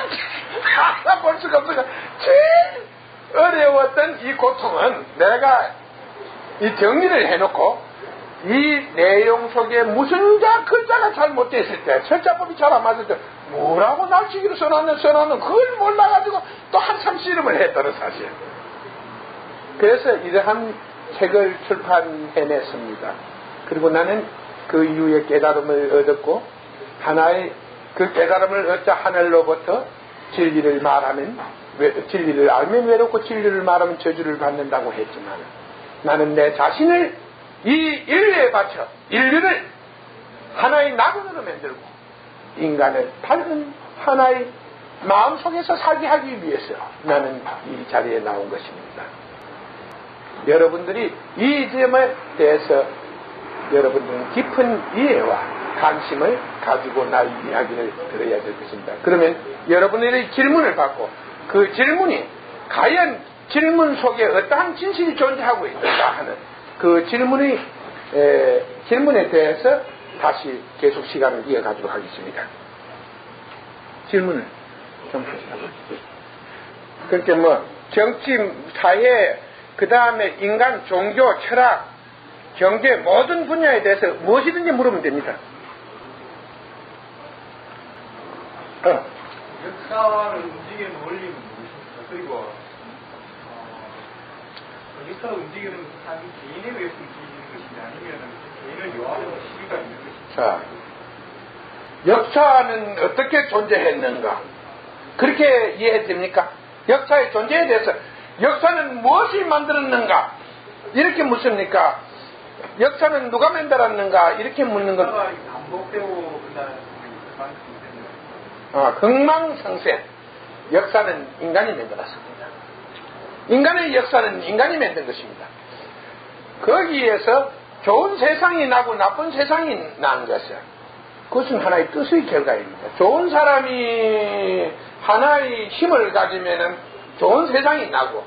알아볼 수가 없어서 제일 어려웠던 이 고통은, 내가 이 정리를 해놓고 이 내용 속에 무슨 글자가 잘못됐을 때, 철자법이 잘 안 맞을 때 뭐라고 날치기로 써놨는 그걸 몰라가지고 또 한참 씨름을 했더라 사실. 그래서 이러한 책을 출판해냈습니다. 그리고 나는 그 이후에 깨달음을 얻었고, 하나의 그 깨달음을 얻자 하늘로부터 진리를 말하면, 진리를 알면 외롭고 진리를 말하면 저주를 받는다고 했지만, 나는 내 자신을 이 인류에 바쳐 인류를 하나의 낙원으로 만들고 인간을 밝은 하나의 마음속에서 살게 하기 위해서 나는 이 자리에 나온 것입니다. 여러분들이 이 점에 대해서 여러분들은 깊은 이해와 관심을 가지고 나의 이야기를 들어야 될 것입니다. 그러면 여러분들의 질문을 받고 그 질문이 과연 질문 속에 어떠한 진실이 존재하고 있는가 하는 그 질문에 대해서 다시 계속 시간을 이어가도록 하겠습니다. 질문을 좀 하시죠. 그렇게 정치, 사회, 그 다음에 인간, 종교, 철학, 경제 모든 분야에 대해서 무엇이든지 물으면 됩니다. 역사를 움직이는 원리는 무엇입니까? 그리고 역사를 움직이는 한 개인에 의해서 움직이는 것이냐, 아니면 개인을 요하는 시기가 있는 것이냐. 자, 역사는 어떻게 존재했는가? 그렇게 이해됩니까? 역사의 존재에 대해서 역사는 무엇이 만들었는가? 이렇게 묻습니까? 역사는 누가 만들었는가? 이렇게 묻는 것. 반복되고 흥망성쇠. 역사는 인간이 만들었습니다. 인간의 역사는 인간이 만든 것입니다. 거기에서 좋은 세상이 나고 나쁜 세상이 난 것은, 그것은 하나의 뜻의 결과입니다. 좋은 사람이 하나의 힘을 가지면은 좋은 세상이 나고,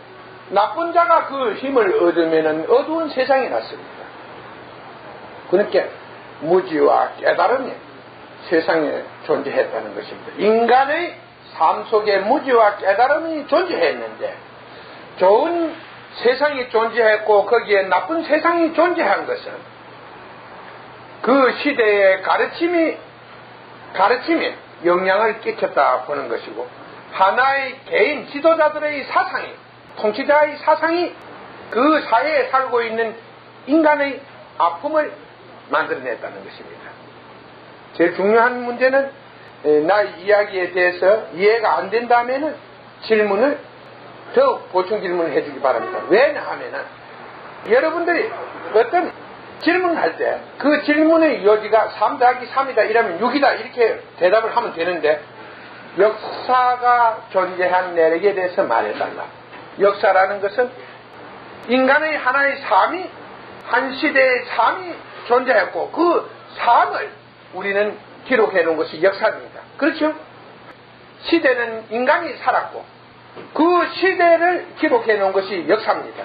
나쁜 자가 그 힘을 얻으면은 어두운 세상이 났습니다. 그러니까 무지와 깨달음이 세상에 존재했다는 것입니다. 인간의 삶 속에 무지와 깨달음이 존재했는데, 좋은 세상이 존재했고 거기에 나쁜 세상이 존재한 것은 그 시대의 가르침이 영향을 끼쳤다 보는 것이고, 하나의 개인 지도자들의 사상이, 통치자의 사상이 그 사회에 살고 있는 인간의 아픔을 만들어냈다는 것입니다. 제일 중요한 문제는 나의 이야기에 대해서 이해가 안 된다면은 질문을 더욱 보충 질문을 해주기 바랍니다. 왜냐하면은 여러분들이 어떤 질문을 할 때 그 질문의 요지가 3 더하기 3이다 이러면 6이다 이렇게 대답을 하면 되는데, 역사가 존재한 내력에 대해서 말해달라. 역사라는 것은 인간의 하나의 삶이, 한 시대의 삶이 존재했고 그 삶을 우리는 기록해 놓은 것이 역사입니다. 그렇죠? 시대는 인간이 살았고 그 시대를 기록해 놓은 것이 역사입니다.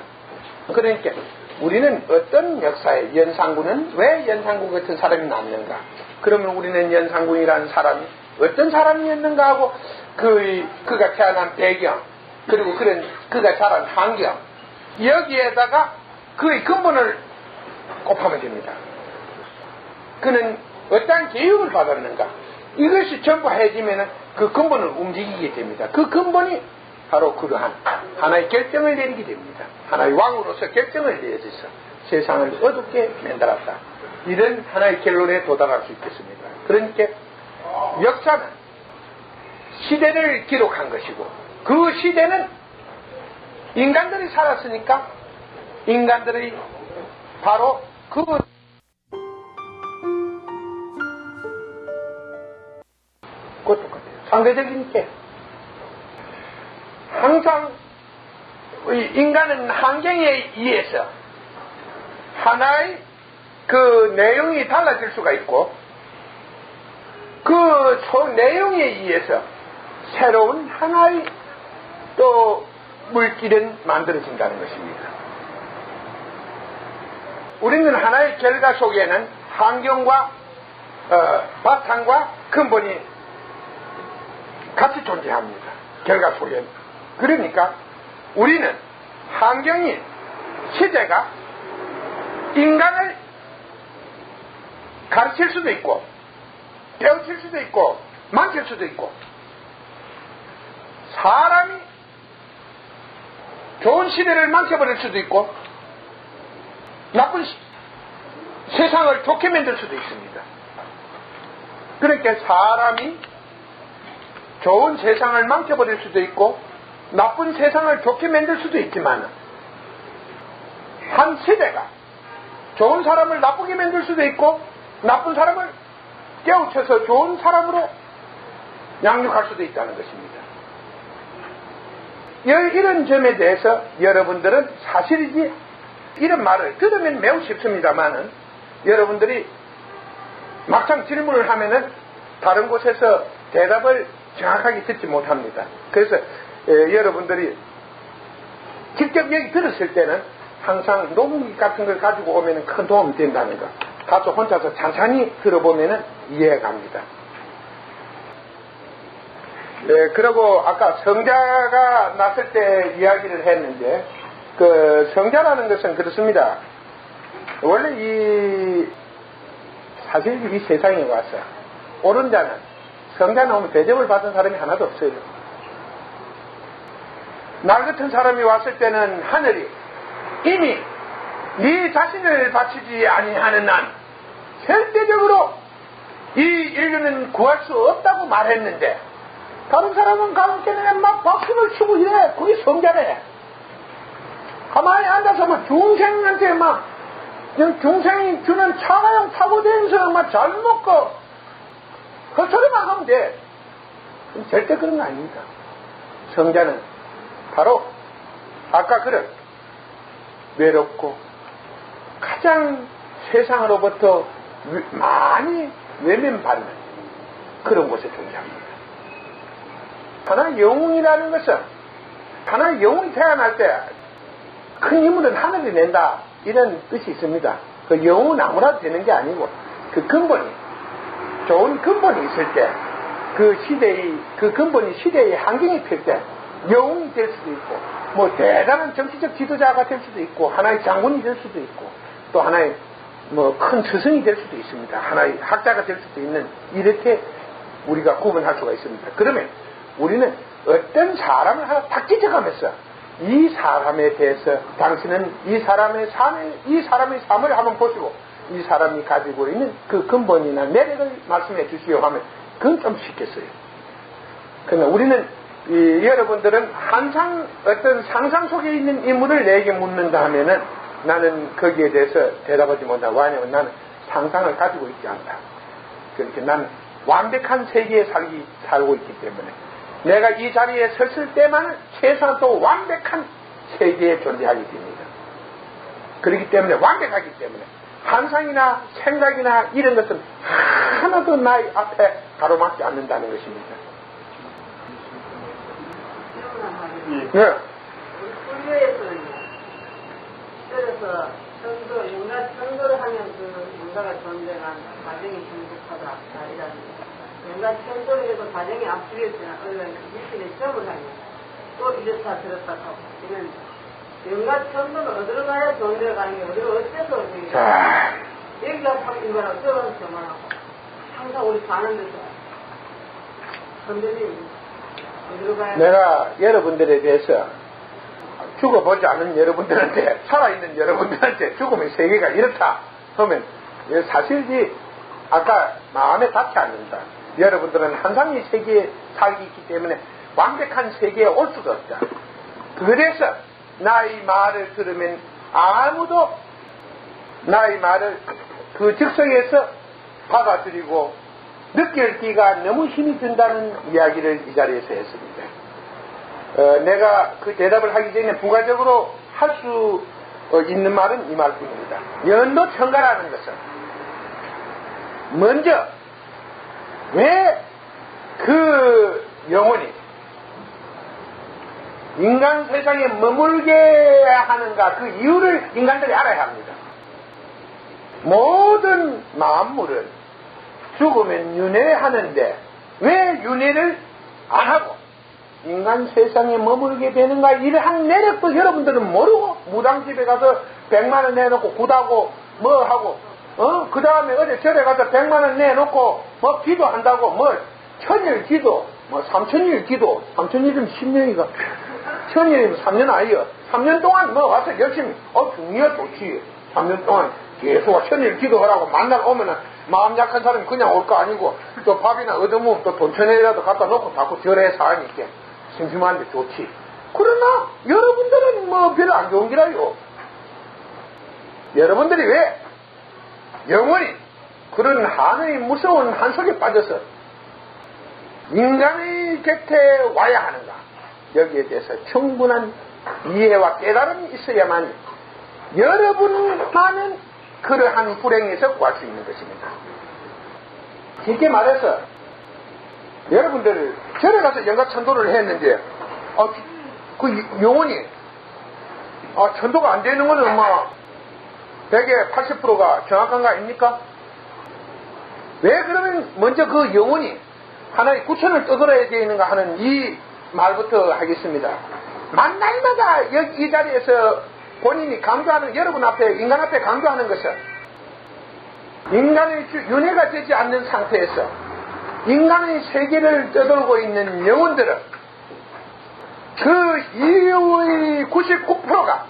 그러니까 우리는 어떤 역사에, 연산군은 왜 연산군 같은 사람이 났는가? 그러면 우리는 연산군이라는 사람이 어떤 사람이었는가 하고 그가 태어난 배경, 그리고 그가 자란 환경, 여기에다가 그의 근본을 곱하면 됩니다. 그는 어떠한 교육을 받았는가? 이것이 전부 해지면은 그 근본을 움직이게 됩니다. 그 근본이 바로 그러한 하나의 결정을 내리게 됩니다. 하나의 왕으로서 결정을 내려서 세상을 어둡게 만들었다. 이런 하나의 결론에 도달할 수 있겠습니다. 그러니까 역사는 시대를 기록한 것이고, 그 시대는 인간들이 살았으니까 인간들의 바로 그것, 그것 똑같아요. 상대적인 게 항상 인간은 환경에 의해서 하나의 그 내용이 달라질 수가 있고 그 내용에 의해서 새로운 하나의 또 물질은 만들어진다는 것입니다. 우리는 하나의 결과 속에는 환경과 바탕과 근본이 같이 존재합니다. 결과 속에는. 그러니까 우리는 환경이 시대가 인간을 가르칠 수도 있고 배우칠 수도 있고 망칠 수도 있고 사람이 좋은 시대를 망쳐버릴 수도 있고 나쁜 세상을 좋게 만들 수도 있습니다. 그러니까 사람이 좋은 세상을 망쳐버릴 수도 있고 나쁜 세상을 좋게 만들 수도 있지만 한 시대가 좋은 사람을 나쁘게 만들 수도 있고 나쁜 사람을 깨우쳐서 좋은 사람으로 양육할 수도 있다는 것입니다. 이런 점에 대해서 여러분들은 사실이지 이런 말을 들으면 매우 쉽습니다만은 여러분들이 막상 질문을 하면은 다른 곳에서 대답을 정확하게 듣지 못합니다. 그래서 여러분들이 직접 얘기 들었을 때는 항상 녹음기 같은 걸 가지고 오면 큰 도움이 된다는 거. 가서 혼자서 천천히 들어보면 이해가 갑니다. 그리고 아까 성자가 났을 때 이야기를 했는데 그 성자라는 것은 그렇습니다. 원래 사실 이 세상에 와서 옳은 자는 성자 나오면 대접을 받은 사람이 하나도 없어요. 날 같은 사람이 왔을 때는 하늘이 이미 네 자신을 바치지 아니하는 한 절대적으로 이 인류는 구할 수 없다고 말했는데 다른 사람은 가볍게는 막 박수를 치고 이래. 그게 성자래. 가만히 앉아서 막 중생한테 막 중생이 주는 차가용 타고 다니면서 막 잘 먹고 헛소리만 하면 돼. 절대 그런 거 아닙니다. 성자는 바로 아까 그런 외롭고 가장 세상으로부터 많이 외면받는 그런 곳에 존재합니다. 하나의 영웅이라는 것은 하나의 영웅이 태어날 때 큰 인물은 하늘이 낸다 이런 뜻이 있습니다. 그 영웅은 아무나 되는 게 아니고 그 근본이 좋은 근본이 있을 때 그 시대의 그 근본이 시대의 환경이 필 때 영웅이 될 수도 있고 뭐 대단한 정치적 지도자가 될 수도 있고 하나의 장군이 될 수도 있고 또 하나의 뭐 큰 스승이 될 수도 있습니다. 하나의 학자가 될 수도 있는 이렇게 우리가 구분할 수가 있습니다. 그러면 우리는 어떤 사람을 하나 딱 지적하면서 이 사람에 대해서 당신은 이 사람의 삶을 한번 보시고 이 사람이 가지고 있는 그 근본이나 매력을 말씀해 주시오 하면 그건 좀 쉽겠어요. 그러나 우리는 여러분들은 항상 어떤 상상 속에 있는 인물을 내게 묻는다 하면은 나는 거기에 대해서 대답하지 못한다. 왜냐하면 나는 상상을 가지고 있지 않다. 그렇게 나는 완벽한 세계에 살고 있기 때문에 내가 이 자리에 섰을 때만 최소한 또 완벽한 세계에 존재하게 됩니다. 그렇기 때문에 완벽하기 때문에 환상이나 생각이나 이런 것은 하나도 나의 앞에 가로막지 않는다는 것입니다. 네. 불교에서는요. 그래서 인간 천도를 하면 그 인간의 존재가 가정이 행복하다 이라는 인간 천도를 해도 가정이 앞서겠으나 얼른 일신의 점을 하면 또 이렇다 저렇다 하고 이런 인간 천도는 어디로 가야 존재가 가는 게 어디로 어째서 여기가 참 인간하고 저런 저만하고 항상 우리 사는 데서 건드리는 어디로 가야 내가 여러분들에 대해서 죽어보지 않은 여러분들한테 살아있는 여러분들한테 죽음의 세계가 이렇다 하면 사실이 아까 마음에 닿지 않는다. 여러분들은 환상의 세계에 살기 있기 때문에 완벽한 세계에 올 수가 없다. 그래서 나의 말을 들으면 아무도 나의 말을 그 즉석에서 받아들이고 느낄 기가 너무 힘이 든다는 이야기를 이 자리에서 했습니다. 내가 그 대답을 하기 전에 부가적으로 할 수 있는 말은 이 말뿐입니다. 연도천가라는 것은 먼저 왜 그 영혼이 인간 세상에 머물게 하는가, 그 이유를 인간들이 알아야 합니다. 모든 만물은 죽으면 윤회하는데 왜 윤회를 안 하고 인간 세상에 머물게 되는가, 이러한 내력도 여러분들은 모르고 무당집에 가서 100만원 내놓고 굿하고 뭐 하고 그 다음에 어제 절에 가서 100만원 내놓고 뭐 기도한다고 뭐 천일 기도 뭐 3000일 기도, 3000일이면 10년이가 1000일이면 3년 아니여. 3년 동안 뭐 와서 열심히 중이야 좋지. 3년 동안 계속 1000일 기도하라고 만날 오면은 마음 약한 사람이 그냥 올 거 아니고 또 밥이나 얻어먹으면 또 돈천원이라도 갖다 놓고 자꾸 절에 사니까 심심한데 좋지. 그러나 여러분들은 뭐 별로 안 좋은 기라요. 여러분들이 왜 영원히 그런 하늘의 무서운 한속에 빠져서 인간의 곁에 와야 하는가, 여기에 대해서 충분한 이해와 깨달음이 있어야만 여러분만은 그러한 불행에서 구할 수 있는 것입니다. 쉽게 말해서 여러분들 절에 가서 영가천도를 했는데 그 영혼이 천도가 안 되는 거는 뭐 100에 80%가 정확한 거 아닙니까? 왜 그러면 먼저 그 영혼이 하나의 구천을 떠들어야 되는가 하는 이 말부터 하겠습니다. 만날마다 이 자리에서 본인이 강조하는, 여러분 앞에, 인간 앞에 강조하는 것은 인간의 윤회가 되지 않는 상태에서 인간의 세계를 떠돌고 있는 영혼들은 그 이유의 99%가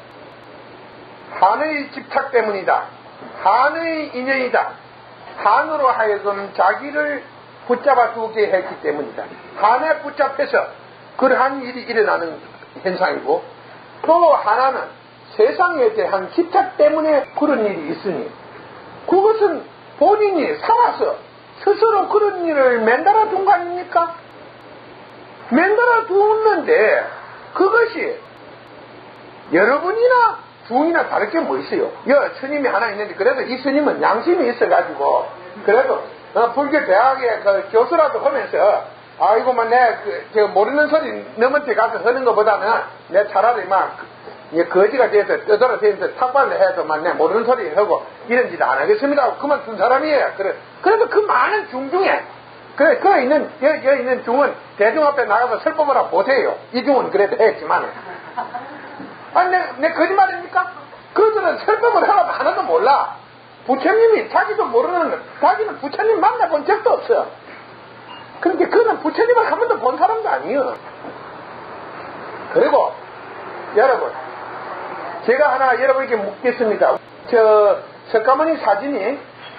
한의 집착 때문이다, 한의 인연이다, 한으로 하여금 자기를 붙잡아 두게 했기 때문이다. 한에 붙잡혀서 그러한 일이 일어나는 현상이고, 또 하나는 세상에 대한 집착 때문에 그런 일이 있으니 그것은 본인이 살아서 스스로 그런 일을 만들어 둔 거 아닙니까? 만들어 두었는데 그것이 여러분이나 중이나 다를 게 뭐 있어요? 스님이 하나 있는데 그래도 이 스님은 양심이 있어가지고 그래도 불교 대학에 그 교수라도 하면서 아이고만 내 모르는 소리 너한테 가서 하는 것보다는 내 차라리 막 거지가 돼서 떠돌아 다니면서 탁발을 해서만 내 모르는 소리 하고 이런 짓 안 하겠습니다 하고 그만둔 사람이에요. 그래도 그 많은 중 중에 여기 있는 중은 대중 앞에 나가서 설법을 못해요. 이 중은 그래도 했지만 내 거짓말입니까? 그들은 설법을 하나도 몰라. 부처님이 자기도 모르는, 자기는 부처님 만나본 적도 없어. 그러니까 그는 부처님을 한 번도 본 사람도 아니에요. 그리고 여러분, 제가 하나 여러분에게 묻겠습니다. 석가모니 사진이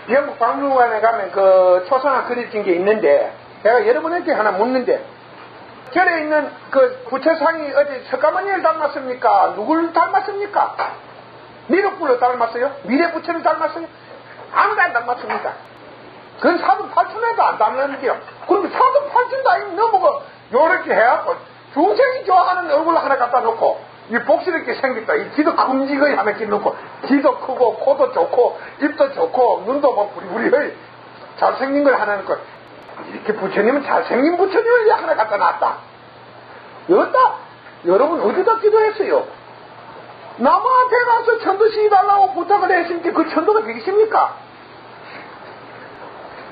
영국 박물관에 가면 그 초상화 그려진 게 있는데 제가 여러분에게 하나 묻는데, 절에 있는 그 부처상이 어디 석가모니를 닮았습니까? 누굴 닮았습니까? 미륵불을 닮았어요? 미래부처를 닮았어요? 아무도 안 닮았습니다. 그건 사도팔천에도 안 닮았는데요. 그럼 사도팔천 너보고 요렇게 해갖고 중생이 좋아하는 얼굴 하나 갖다 놓고 이 복스럽게 생겼다. 이 귀도 큼직하게 하나 끼놓고 귀도 크고 코도 좋고 입도 좋고 눈도 뭐 부리부리 잘생긴 걸 하나 놓고 이렇게 부처님은 잘생긴 부처님을 하나 갖다 놨다. 여기다 여러분 어디다 기도했어요? 남한테 가서 천도 시달라고 부탁을 했으니까 그 천도가 되겠습니까?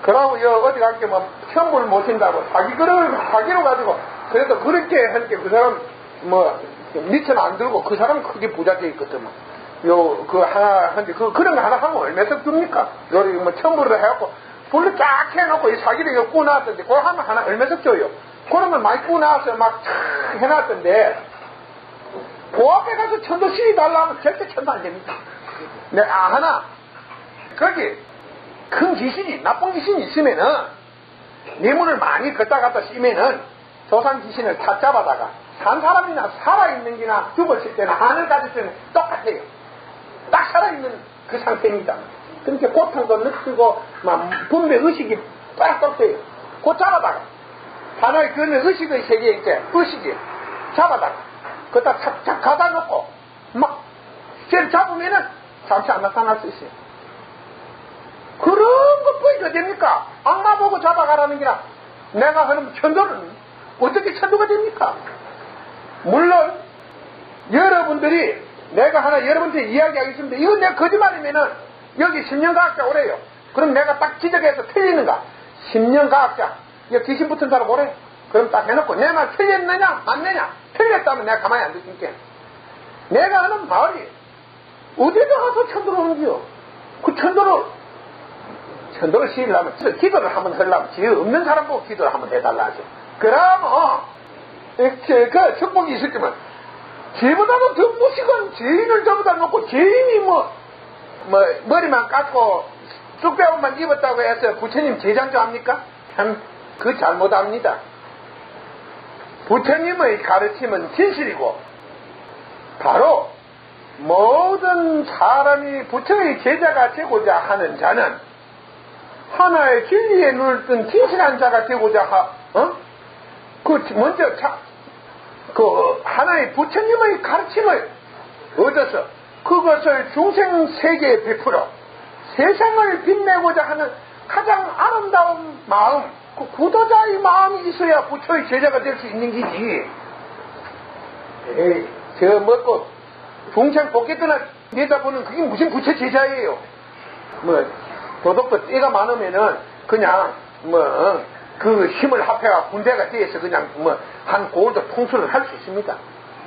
그러고 어디 갈게 뭐 천불 모신다고 사기로 가지고 그래도 그렇게 하니까 그 사람 뭐 미천 안 들고 그 사람 크게 부자 돼 있거든. 하는데 그런 거 하나 하면 얼마씩 줍니까? 요리 뭐 천불을 해갖고 불을 쫙 해놓고 이 사기를 이거 꾸놨던데 그거 하면 하나 얼마씩 줘요? 그러면 많이 꾸놨어요. 막 쫙 해놨던데 그 앞에 가서 천도 시위 달라면 절대 천도 안 됩니다. 하나 거기 큰 귀신이 나쁜 귀신이 있으면은 뇌물을 많이 걷다 갔다 씌면은 조상 귀신을 다 잡아다가 산 사람이나 살아있는 기나 죽었을 때는 하늘 가질 때는 똑같아요. 딱 살아있는 그 상태입니다. 그러니까 고통도 느끼고 막 분배 의식이 빡 떴어요. 곧 잡아다가 하나의 그 의식의 세계에 있게 의식이 잡아다가 그다 착착 가다 놓고 막 쟤를 잡으면은 잠시 안 나타날 수 있어요. 그런 것뿐이 됩니까? 악마 보고 잡아가라는 게라. 내가 하는 천도는 어떻게 천도가 됩니까? 물론 여러분들이 내가 하나 여러분한테 이야기하겠습니다. 이건 내가 거짓말이면은 여기 심령과학자 오래요. 그럼 내가 딱 지적해서 틀리는가? 심령과학자 여기 귀신 붙은 사람 오래. 그럼 딱 해놓고 내 말 틀렸느냐 맞느냐? 틀렸다면 내가 가만히 안 두실게. 내가 하는 말이 어디다 가서 천도를 옮겨? 그 천도를 시키려면 기도를 한번 하려면 지혜 없는 사람 보고 기도를 한번 해달라 하죠. 그러면 그 축복이 있었지만 지혜보다도 더 무식한 지인을 저보다 놓고 지인이 머리만 깎고 쑥배옷만 입었다고 해서 부처님 제자인 줄 압니까? 참 그 잘못합니다. 부처님의 가르침은 진실이고 바로 모든 사람이 부처의 제자가 되고자 하는 자는 하나의 진리에 눈을 뜬 진실한 자가 되고자 먼저 하나의 부처님의 가르침을 얻어서 그것을 중생 세계에 베풀어 세상을 빛내고자 하는 가장 아름다운 마음, 그 구도자의 마음이 있어야 부처의 제자가 될 수 있는 기지. 저 먹고 중생 복귀떠나 내다보는 그게 무슨 부처 제자예요. 도덕도 때가 많으면은 그냥 그 힘을 합해가 군대가 돼서 그냥 한 고을도 통수를 할 수 있습니다.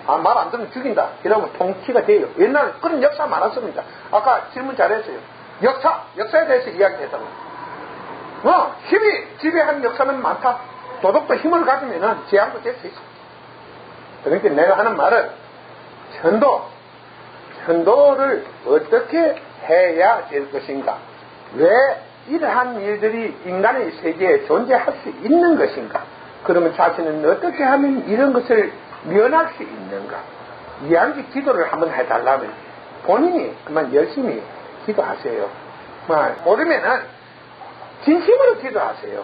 말 안 들으면 죽인다 이러면 통치가 돼요. 옛날에 그런 역사 많았습니다. 아까 질문 잘했어요. 역사에 대해서 이야기했다고. 힘이 지배하는 역사는 많다. 도덕도 힘을 가지면은 재앙도 될 수 있어. 그러니까 내가 하는 말은 천도를 어떻게 해야 될 것인가? 왜 이러한 일들이 인간의 세계에 존재할 수 있는 것인가? 그러면 자신은 어떻게 하면 이런 것을 면할 수 있는가? 이야기 기도를 한번 해달라면 본인이 그만 열심히 기도하세요. 모르면은 진심으로 기도하세요.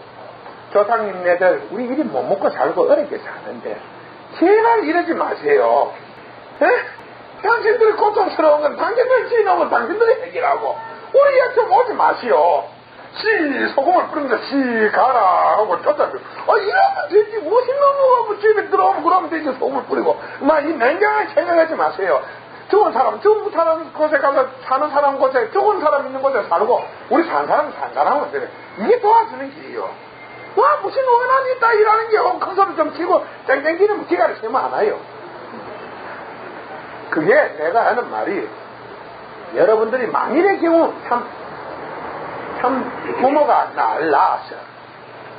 조상님네들 우리 이리 못 먹고 살고 어렵게 사는데 제발 이러지 마세요. 당신들이 고통스러운 건 당신들이 지나오면 당신들이 해결하고 우리야 좀 오지 마시오. 소금을 뿌린다 가라 하고 쫓아줘. 이러면 되지. 무엇이 넘어가고 집에 들어오면 그러면 되지. 소금을 뿌리고 이 냉정하게 생각하지 마세요. 죽은 사람 곳에 가서 사는 사람 곳에 죽은 사람 있는 곳에 살고 우리 사는 사람은 산다라면 되네. 이게 도와주는 길이요. 무슨 원한이 있다 이라는 게 큰 소리 좀 치고 땡땡기는 기가를 세면 안 와요. 그게 내가 하는 말이 여러분들이 만일의 경우 참 부모가 날 낳아서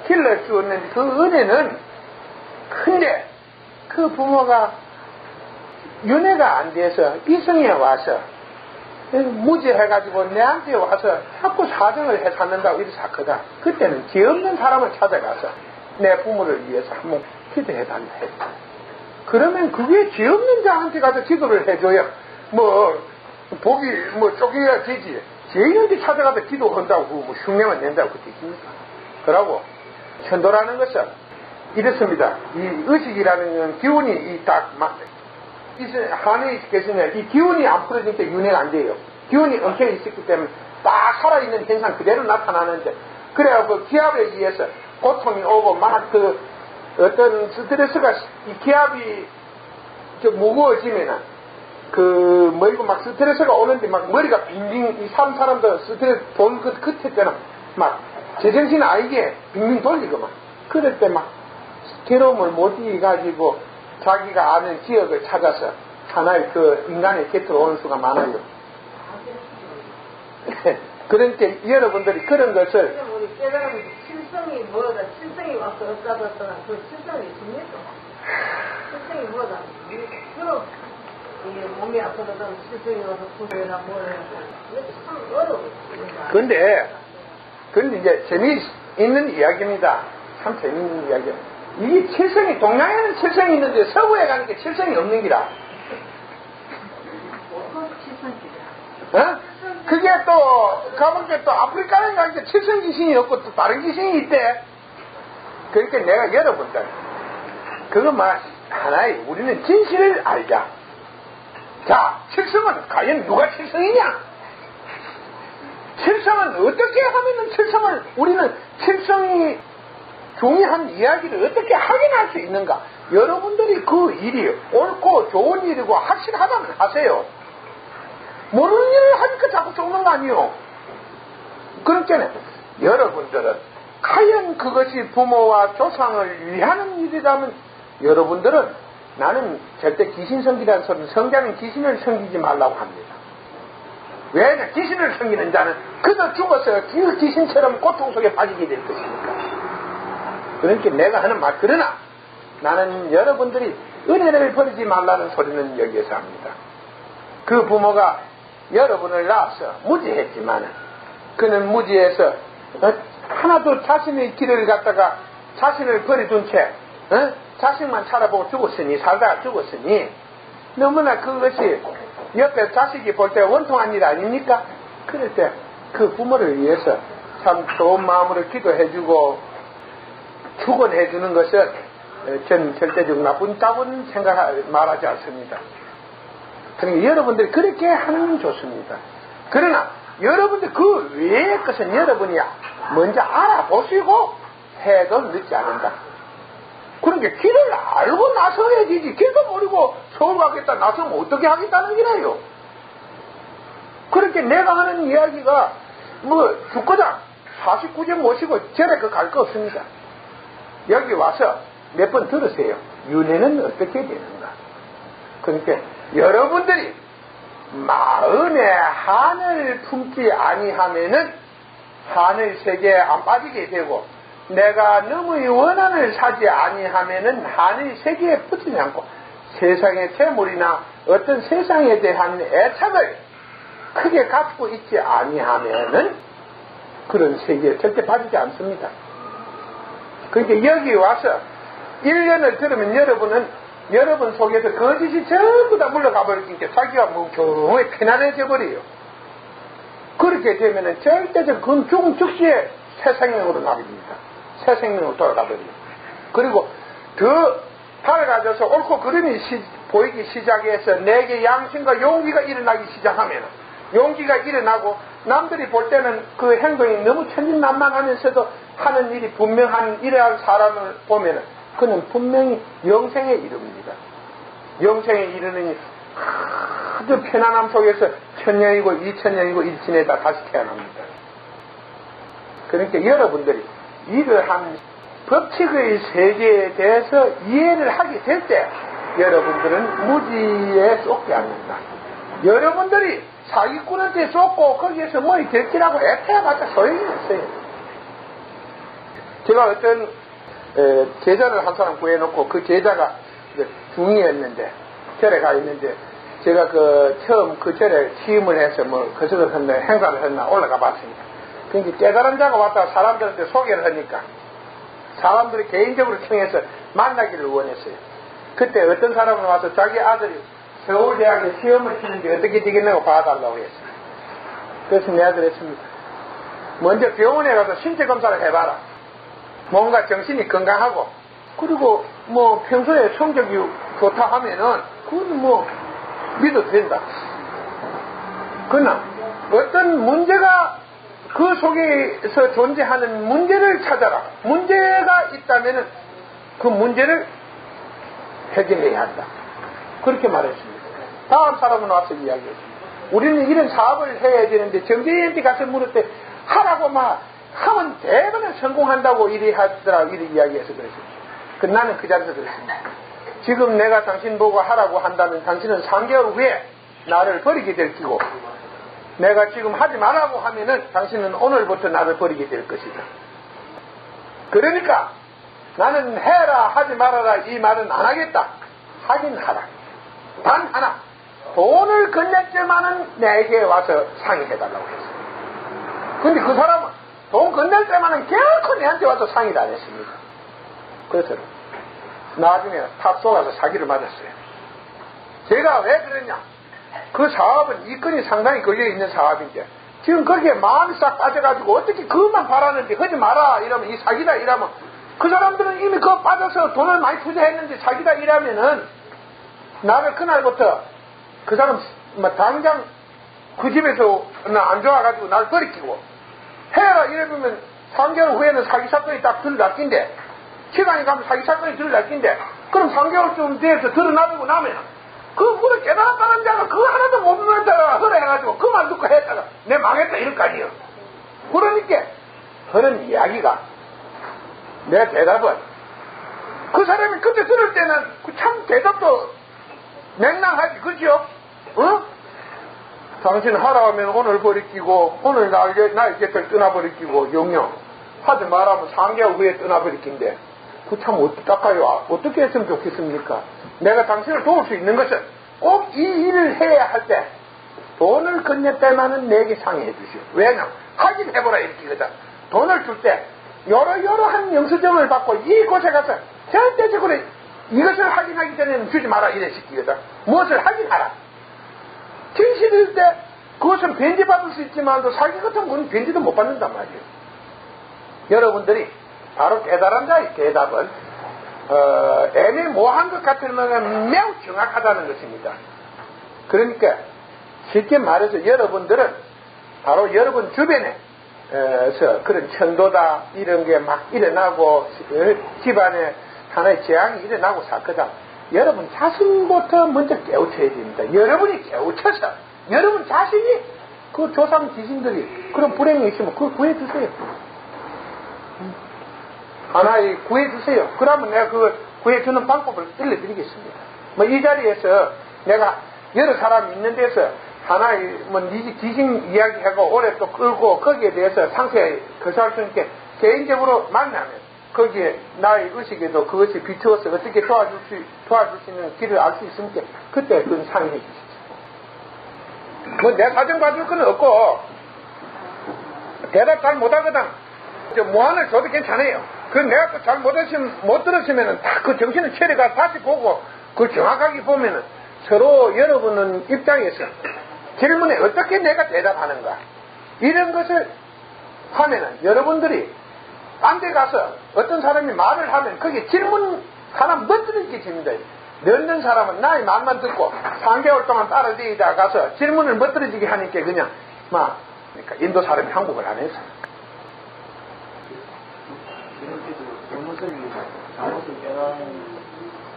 길러 주었는 그 은혜는 큰데 그 부모가 윤회가 안 돼서 이성에 와서 무지해가지고 내한테 와서 자꾸 사정을 해 찾는다고 이렇게 샀거든. 그때는 죄 없는 사람을 찾아가서 내 부모를 위해서 한번 기도해달라 했다. 그러면 그게 죄 없는 자한테 가서 기도를 해줘야 복이 쪼개야 되지. 죄 있는데 찾아가서 기도한다고 흉내만 낸다고 되십니까? 그러고 천도라는 것은 이렇습니다. 이 의식이라는 건 기운이 한에 계시면 이 기운이 안 풀어지니까 윤회가 안 돼요. 기운이 엄청 있었기 때문에 딱 살아있는 현상 그대로 나타나는데 그래갖고 기압에 의해서 고통이 오고 어떤 스트레스가 이 기압이 무거워지면은 스트레스가 오는데 머리가 빙빙 이 사람도 스트레스 돈 끝에 때는 제정신 아니게 빙빙 돌리고 그럴 때 괴로움을 못 이겨가지고 자기가 아는 지역을 찾아서 하나의 인간의 곁으로 오는 수가 많아요. 그러니까 여러분들이 그런 것을 우리 깨달으면 칠성이 뭐다 칠성이 와서 없다더나 그 칠성이 있습니까? 칠성이 뭐다 그럼 이게 몸이 아프다던 칠성이 와서 구해라 뭐라 이게 참 어려워. 근데 이제 재미있는 이야기입니다. 참 재미있는 이야기예요. 이 칠성이 동양에는 칠성이 있는데 서구에 가니까 칠성이 없는 기라. 그게 또 가보니까 또 아프리카에 가니까 칠성 귀신이 없고 또 다른 귀신이 있대. 그러니까 내가 여러분들 그거 하나의 우리는 진실을 알자. 자, 칠성은 과연 누가 칠성이냐? 칠성은 어떻게 하면은 칠성을, 우리는 칠성이 중요한 이야기를 어떻게 확인할 수 있는가? 여러분들이 그 일이 옳고 좋은 일이고 확실하다면 하세요. 모르는 일을 하니까 자꾸 쫓는 거 아니요. 그러니까 여러분들은 과연 그것이 부모와 조상을 위하는 일이라면 여러분들은, 나는 절대 귀신 섬기라는 소리는 성자는 귀신을 섬기지 말라고 합니다. 왜냐? 귀신을 섬기는 자는 그저 죽어서 그 귀신처럼 고통 속에 빠지게 될 것이니까. 그러니까 내가 하는 말, 그러나 나는 여러분들이 은혜를 버리지 말라는 소리는 여기에서 합니다. 그 부모가 여러분을 낳아서 무지했지만은 그는 무지해서 하나도 자신의 길을 갖다가 자신을 버려둔 채 자식만 살아보고 죽었으니, 살다가 죽었으니, 너무나 그것이 옆에 자식이 볼 때 원통한 일 아닙니까? 그럴 때 그 부모를 위해서 참 좋은 마음으로 기도해주고 축원해주는 것은 저는 절대적으로 나쁘다고는 말하지 않습니다. 그러니까 여러분들이 그렇게 하는 좋습니다. 그러나 여러분들 그 외의 것은 여러분이 먼저 알아보시고 해도 늦지 않는다. 그러니까 길을 알고 나서야 되지. 길도 모르고 서울 가겠다 나서면 어떻게 하겠다는 거예요. 그렇게 내가 하는 이야기가 죽거든 49점 모시고 절에 갈 거 없습니다. 여기 와서 몇 번 들으세요. 윤회는 어떻게 되는가. 그러니까 여러분들이 마음에 한을 품지 아니하면은 하늘 세계에 안 빠지게 되고, 내가 너무의 원한을 사지 아니하면은 하늘 세계에 붙지 않고 세상의 재물이나 어떤 세상에 대한 애착을 크게 갖고 있지 아니하면은 그런 세계에 절대 빠지지 않습니다. 그러니까 여기 와서 1년을 들으면 여러분 속에서 거짓이 전부 다 물러가 버리니까 자기가 경우에 편안해져 버려요. 그렇게 되면은 절대적 그 죽음 즉시에 새 생명으로 나갑니다. 새 생명으로 돌아가 버려요. 그리고 더 밝아져서 옳고 그름이 보이기 시작해서 내게 양심과 용기가 일어나기 시작하면, 용기가 일어나고 남들이 볼 때는 그 행동이 너무 천진난만하면서도 하는 일이 분명한 이러한 사람을 보면은 그는 분명히 영생에 이릅니다. 영생에 이르느니 아주 편안함 속에서 1000년이고 2000년이고 일진에다 다시 태어납니다. 그러니까 여러분들이 이러한 법칙의 세계에 대해서 이해를 하게 될 때 여러분들은 무지에 쏟지 않는다. 여러분들이 사기꾼한테 쏟고 거기에서 뭐이 될지라고 애태워봤자 소용이 없어요. 제가 어떤 제자를 한 사람 구해놓고 그 제자가 중이었는데 절에 가 있는데 제가 처음 그 절에 취임을 해서 거석을 했나 행사를 했나 올라가 봤습니다. 그러니까 깨달은 자가 왔다가 사람들한테 소개를 하니까 사람들이 개인적으로 청해서 만나기를 원했어요. 그때 어떤 사람은 와서 자기 아들이 서울대학에 시험을 치는데 어떻게 되겠냐고 봐달라고 했어요. 그래서 내 아들 했습니다. 먼저 병원에 가서 신체 검사를 해봐라. 뭔가 정신이 건강하고 그리고 평소에 성적이 좋다 하면은 그건 믿어도 된다. 그러나 어떤 문제가 그 속에서 존재하는 문제를 찾아라. 문제가 있다면은 그 문제를 해결해야 한다. 그렇게 말했습니다. 다음 사람은 와서 이야기했습니다. 우리는 이런 사업을 해야 되는데 정재희한테 가서 물을 때 하라고 하면 대부분 성공한다고 이리 하더라 이리 이야기해서 그랬습니다. 나는 그 자리에서 그랬습니다. 지금 내가 당신 보고 하라고 한다면 당신은 3개월 후에 나를 버리게 될 기고, 내가 지금 하지 말라고 하면은 당신은 오늘부터 나를 버리게 될 것이다. 그러니까 나는 해라 하지 말아라 이 말은 안 하겠다. 하긴 하라. 단 하나, 돈을 건넬 때만은 내게 와서 상의해달라고 했어요. 근데 그 사람은 돈 건넬 때만은 결코 내한테 와서 상의를 안 했습니다. 그래서 나중에 탑 쏘가서 사기를 맞았어요. 제가 왜 그랬냐? 그 사업은 이건이 상당히 걸려있는 사업인데 지금 거기에 마음이 싹 빠져가지고 어떻게 그것만 바라는데 하지 마라 이러면 이 사기다 이러면 그 사람들은 이미 그거 빠져서 돈을 많이 투자했는데 자기가 일하면은 나를 그날부터 그 사람 뭐 당장 그 집에서 나 안 좋아가지고 나를 버리키고 해라 이러면 3개월 후에는 사기 사건이 딱 드러났긴데 시간이 가면 사기 사건이 드러났긴데 그럼 3개월쯤 돼서 드러나고 나면 그거를 깨달았다는 자가 그거 하나도 못 믿었다가 허락해가지고 그 말 듣고 했다가 내 망했다 이럴 거 아니에요. 그러니까 그런 이야기가 내 대답은 그 사람이 그때 들을 때는 참 대답도 맹랑하지 그죠? 어? 당신 하라 하면 오늘 버리키고 오늘 날 곁을 떠나버리키고 영영 하지 말라면 3개월 후에 떠나버리킨데 그 참 어떡할까요? 어떻게 했으면 좋겠습니까? 내가 당신을 도울 수 있는 것은 꼭 이 일을 해야 할 때 돈을 건넸다마는 내게 상의해 주시오. 왜냐면 확인해보라 이렇게거든. 돈을 줄 때 여러한 영수증을 받고 이곳에 가서 절대적으로 이것을 확인하기 전에는 주지 마라 이래 시키거든. 무엇을 확인하라. 진실일 때 그것은 변제받을 수 있지만도 사기 같은 건 변제도 못 받는단 말이에요. 여러분들이 바로 깨달은 자의 대답은 애매모호한 것 같으면 매우 정확하다는 것입니다. 그러니까 쉽게 말해서 여러분들은 바로 여러분 주변에서 그런 천도다 이런 게 막 일어나고 집안에 하나의 재앙이 일어나고 사거든. 여러분 자신부터 먼저 깨우쳐야 됩니다. 여러분이 깨우쳐서 여러분 자신이 그 조상 지신들이 그런 불행이 있으면 그걸 구해주세요. 하나의 구해주세요. 그러면 내가 그 구해주는 방법을 알려드리겠습니다. 뭐 이 자리에서 내가 여러 사람이 있는 데서 하나의 뭐 지신 이야기하고 오래 또 끌고 거기에 대해서 상세히 거사할 수 있게 개인적으로 만나면 거기에 나의 의식에도 그것이 비추어서 어떻게 도와줄 수 있는 길을 알 수 있으니까 그때 그건 상의해 주시죠. 뭐 내 사정 봐줄 건 없고 대답 잘 못하거든. 모안을 줘도 괜찮아요. 그 내가 또 잘 못 들으시면은 다 그 정신을 차려가 다시 보고 그걸 정확하게 보면은 서로 여러분은 입장에서 질문에 어떻게 내가 대답하는가 이런 것을 하면은 여러분들이 딴 데 가서 어떤 사람이 말을 하면 거기에 질문 하나 멋들게 집니다. 넣는 사람은 나의 말만 듣고 3개월 동안 따라다니다 가서 질문을 멋들어지게 하니까 그냥 막 그러니까 인도 사람이 한국을 안 해서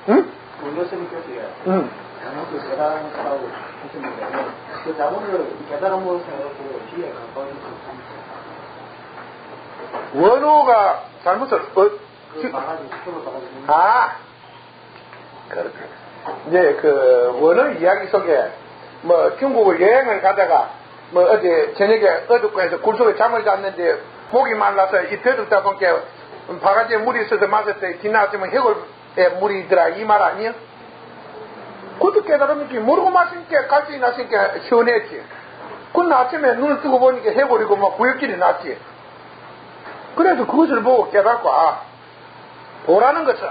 응? 응. 잘못을 깨달았다고 하셨는데 그 잘못을 깨달음으로 생각하고 뒤에 가까워진 것 원호가 잘못을 그렇게 이제 그 원호 이야기 속에 뭐 중국을 여행을 가다가 뭐 어디 저녁에 어둡고해서 굴속에 잠을 잤는데 목이 말라서 이 더듬다 보니까 바가지에 물이 있어서 마셨을 때 지나치면 해골에 물이 있더라 이 말 아니요? 그것도 깨달으니까 모르고 마시니까 갈증이 나시니까 시원했지. 그건 아침에 눈을 뜨고 보니까 해골이고 막 구역질이 났지. 그래서 그것을 보고 깨닫고 도라는 것은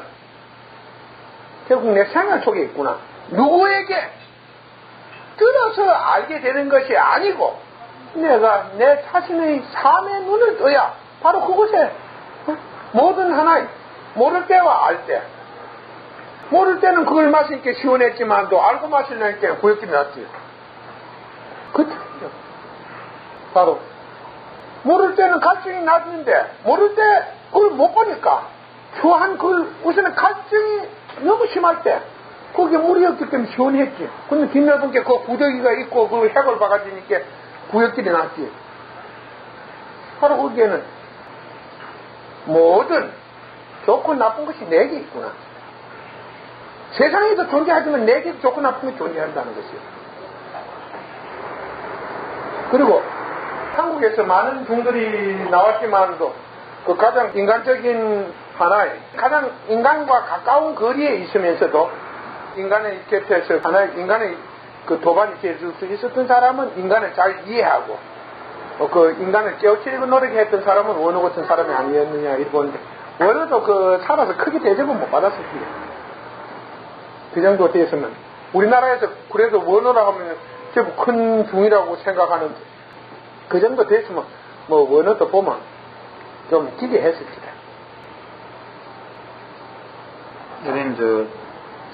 결국 내 생활 속에 있구나. 누구에게 들어서 알게 되는 것이 아니고 내가 내 자신의 삶의 눈을 떠야 바로 그곳에 모든 하나의 모를 때와 알 때 모를 때는 그걸 마시니까 시원했지만 또 알고 마시려니까 구역질이 났지. 그때 바로 모를 때는 갈증이 났는데 모를 때 그걸 못 보니까 좋아한 그걸 우선은 갈증이 너무 심할 때 거기에 물이 없기 때문에 시원했지. 근데 뒷넓은 게 그 구더기가 있고 그 해골 바가지니까 구역질이 났지. 바로 거기에는 모든 좋고 나쁜 것이 내게 있구나. 세상에도 존재하지만 내게 좋고 나쁜 것이 존재한다는 것이요. 그리고 한국에서 많은 종들이 나왔지만도 그 가장 인간적인 하나의 가장 인간과 가까운 거리에 있으면서도 인간의 곁에서 하나의 인간의 그 도반이 되어줄 수 있었던 사람은 인간을 잘 이해하고 그 인간을 깨우치려고 노력했던 사람은 원호 같은 사람이 아니었느냐 이러는데 원호도 그 살아서 크게 대접은 못 받았을 거예요. 그 정도 됐으면 우리나라에서 그래도 원호라고 하면 제법 큰 중이라고 생각하는데 그 정도 됐으면 뭐 원호도 보면 좀 기대했을 거다. 선생님,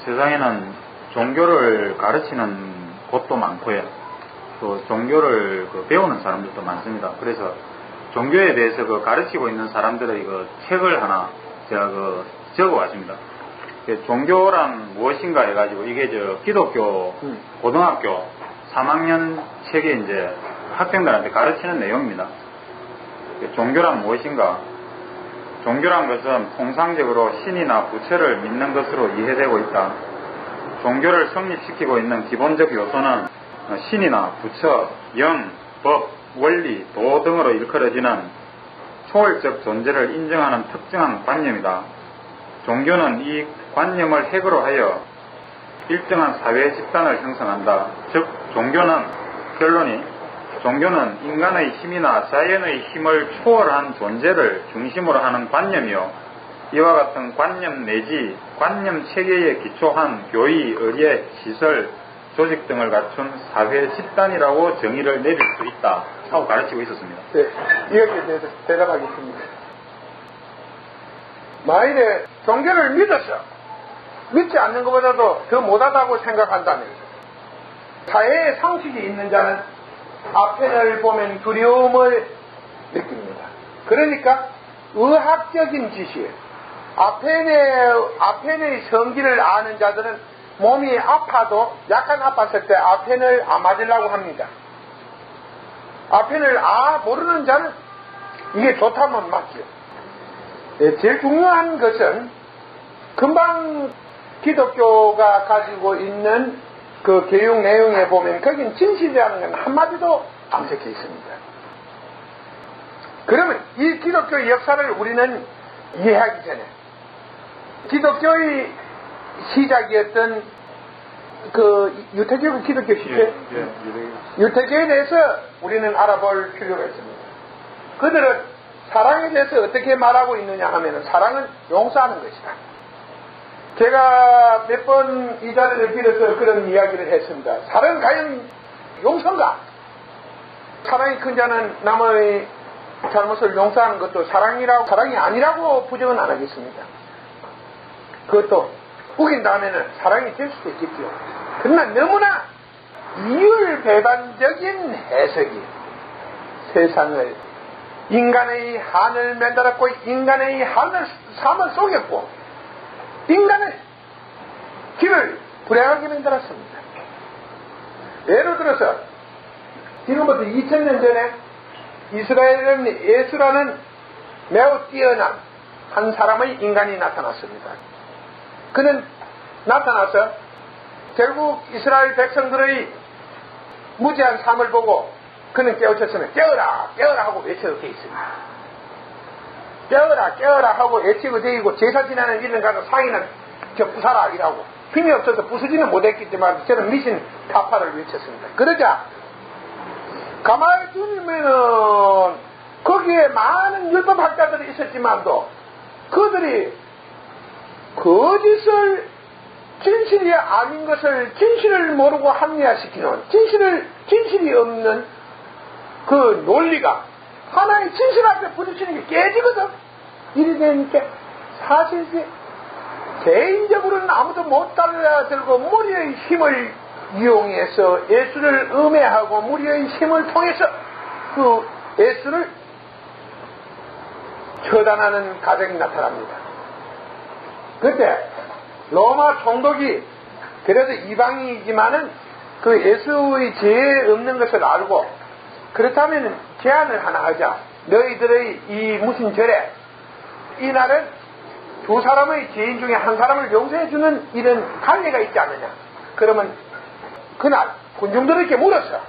세상에는 종교를 가르치는 곳도 많고요. 또 종교를 배우는 사람들도 많습니다. 그래서 종교에 대해서 가르치고 있는 사람들의 책을 하나 제가 적어왔습니다. 종교란 무엇인가 해가지고 이게 기독교 고등학교 3학년 책에 이제 학생들한테 가르치는 내용입니다. 종교란 무엇인가? 종교란 것은 통상적으로 신이나 부처를 믿는 것으로 이해되고 있다. 종교를 성립시키고 있는 기본적 요소는 신이나 부처, 영, 법, 원리, 도 등으로 일컬어지는 초월적 존재를 인정하는 특정한 관념이다. 종교는 이 관념을 핵으로 하여 일정한 사회 집단을 형성한다. 즉 종교는 인간의 힘이나 자연의 힘을 초월한 존재를 중심으로 하는 관념이요, 이와 같은 관념 내지 관념 체계에 기초한 교의, 의례, 시설, 조직 등을 갖춘 사회 집단이라고 정의를 내릴 수 있다 하고 가르치고 있었습니다. 네, 이것에 대해서 대답하겠습니다. 만일에 종교를 믿지 않는 것보다도 더 못하다고 생각한다면, 사회에 상식이 있는 자는 아펜을 보면 두려움을 느낍니다. 그러니까 의학적인 지식, 아펜의 성질을 아는 자들은 몸이 아파도 약간 아팠을 때 아펜을 안 맞으려고 합니다. 아펜을 모르는 자는 이게 좋다면 맞죠. 제일 중요한 것은 금방 기독교가 가지고 있는 그 교육 내용에 보면 거긴 진실이라는 건 한마디도 안 적혀 있습니다. 그러면 이 기독교의 역사를 우리는 이해하기 전에 기독교의 시작이었던 그 유태교 기독교 시대, 유태교에 대해서 우리는 알아볼 필요가 있습니다. 그들은 사랑에 대해서 어떻게 말하고 있느냐 하면, 사랑은 용서하는 것이다. 제가 몇 번 이 자리를 빌어서 그런 이야기를 했습니다. 사랑은 과연 용서인가? 사랑이 큰 자는 남의 잘못을 용서하는 것도 사랑이 아니라고 부정은 안 하겠습니다. 그것도 우긴 다음에는 사랑이 될 수도 있겠죠. 그러나 너무나 이율배반적인 해석이 세상을, 인간의 한을 만들었고 인간의 삶을 속였고 인간의 길을 불행하게 만들었습니다. 예를 들어서 지금부터 2000년 전에 이스라엘은 예수라는 매우 뛰어난 한 사람의 인간이 나타났습니다. 그는 나타나서 결국 이스라엘 백성들의 무지한 삶을 보고 그는 깨우쳤으면 깨어라 깨어라 하고 외쳐도 되어 있습니다. 깨어라 깨어라 하고 외치고 되고, 제사 지나는 일은 가서 상인은 저 부사라 이라고, 힘이 없어서 부수지는 못했기 때문에 저는 미신 타파를 외쳤습니다. 그러자 가만히 두면은 거기에 많은 율법학자들이 있었지만도 그들이 거짓을 진실이 아닌 것을 진실을 모르고 합리화시키는 진실이 없는 그 논리가 하나의 진실 앞에 부딪히는 게 깨지거든. 이래 되니까 사실상 개인적으로는 아무도 못 달라들고 무리의 힘을 이용해서 예수를 음해하고 무리의 힘을 통해서 그 예수를 처단하는 과정이 나타납니다. 그때 로마 총독이 그래도 이방인이지만은 그 예수의 죄 없는 것을 알고, 그렇다면 제안을 하나 하자. 너희들의 이 무슨 절에 이날은 두 사람의 죄인 중에 한 사람을 용서해주는 이런 관례가 있지 않느냐. 그러면 그날 군중들에게 물었어.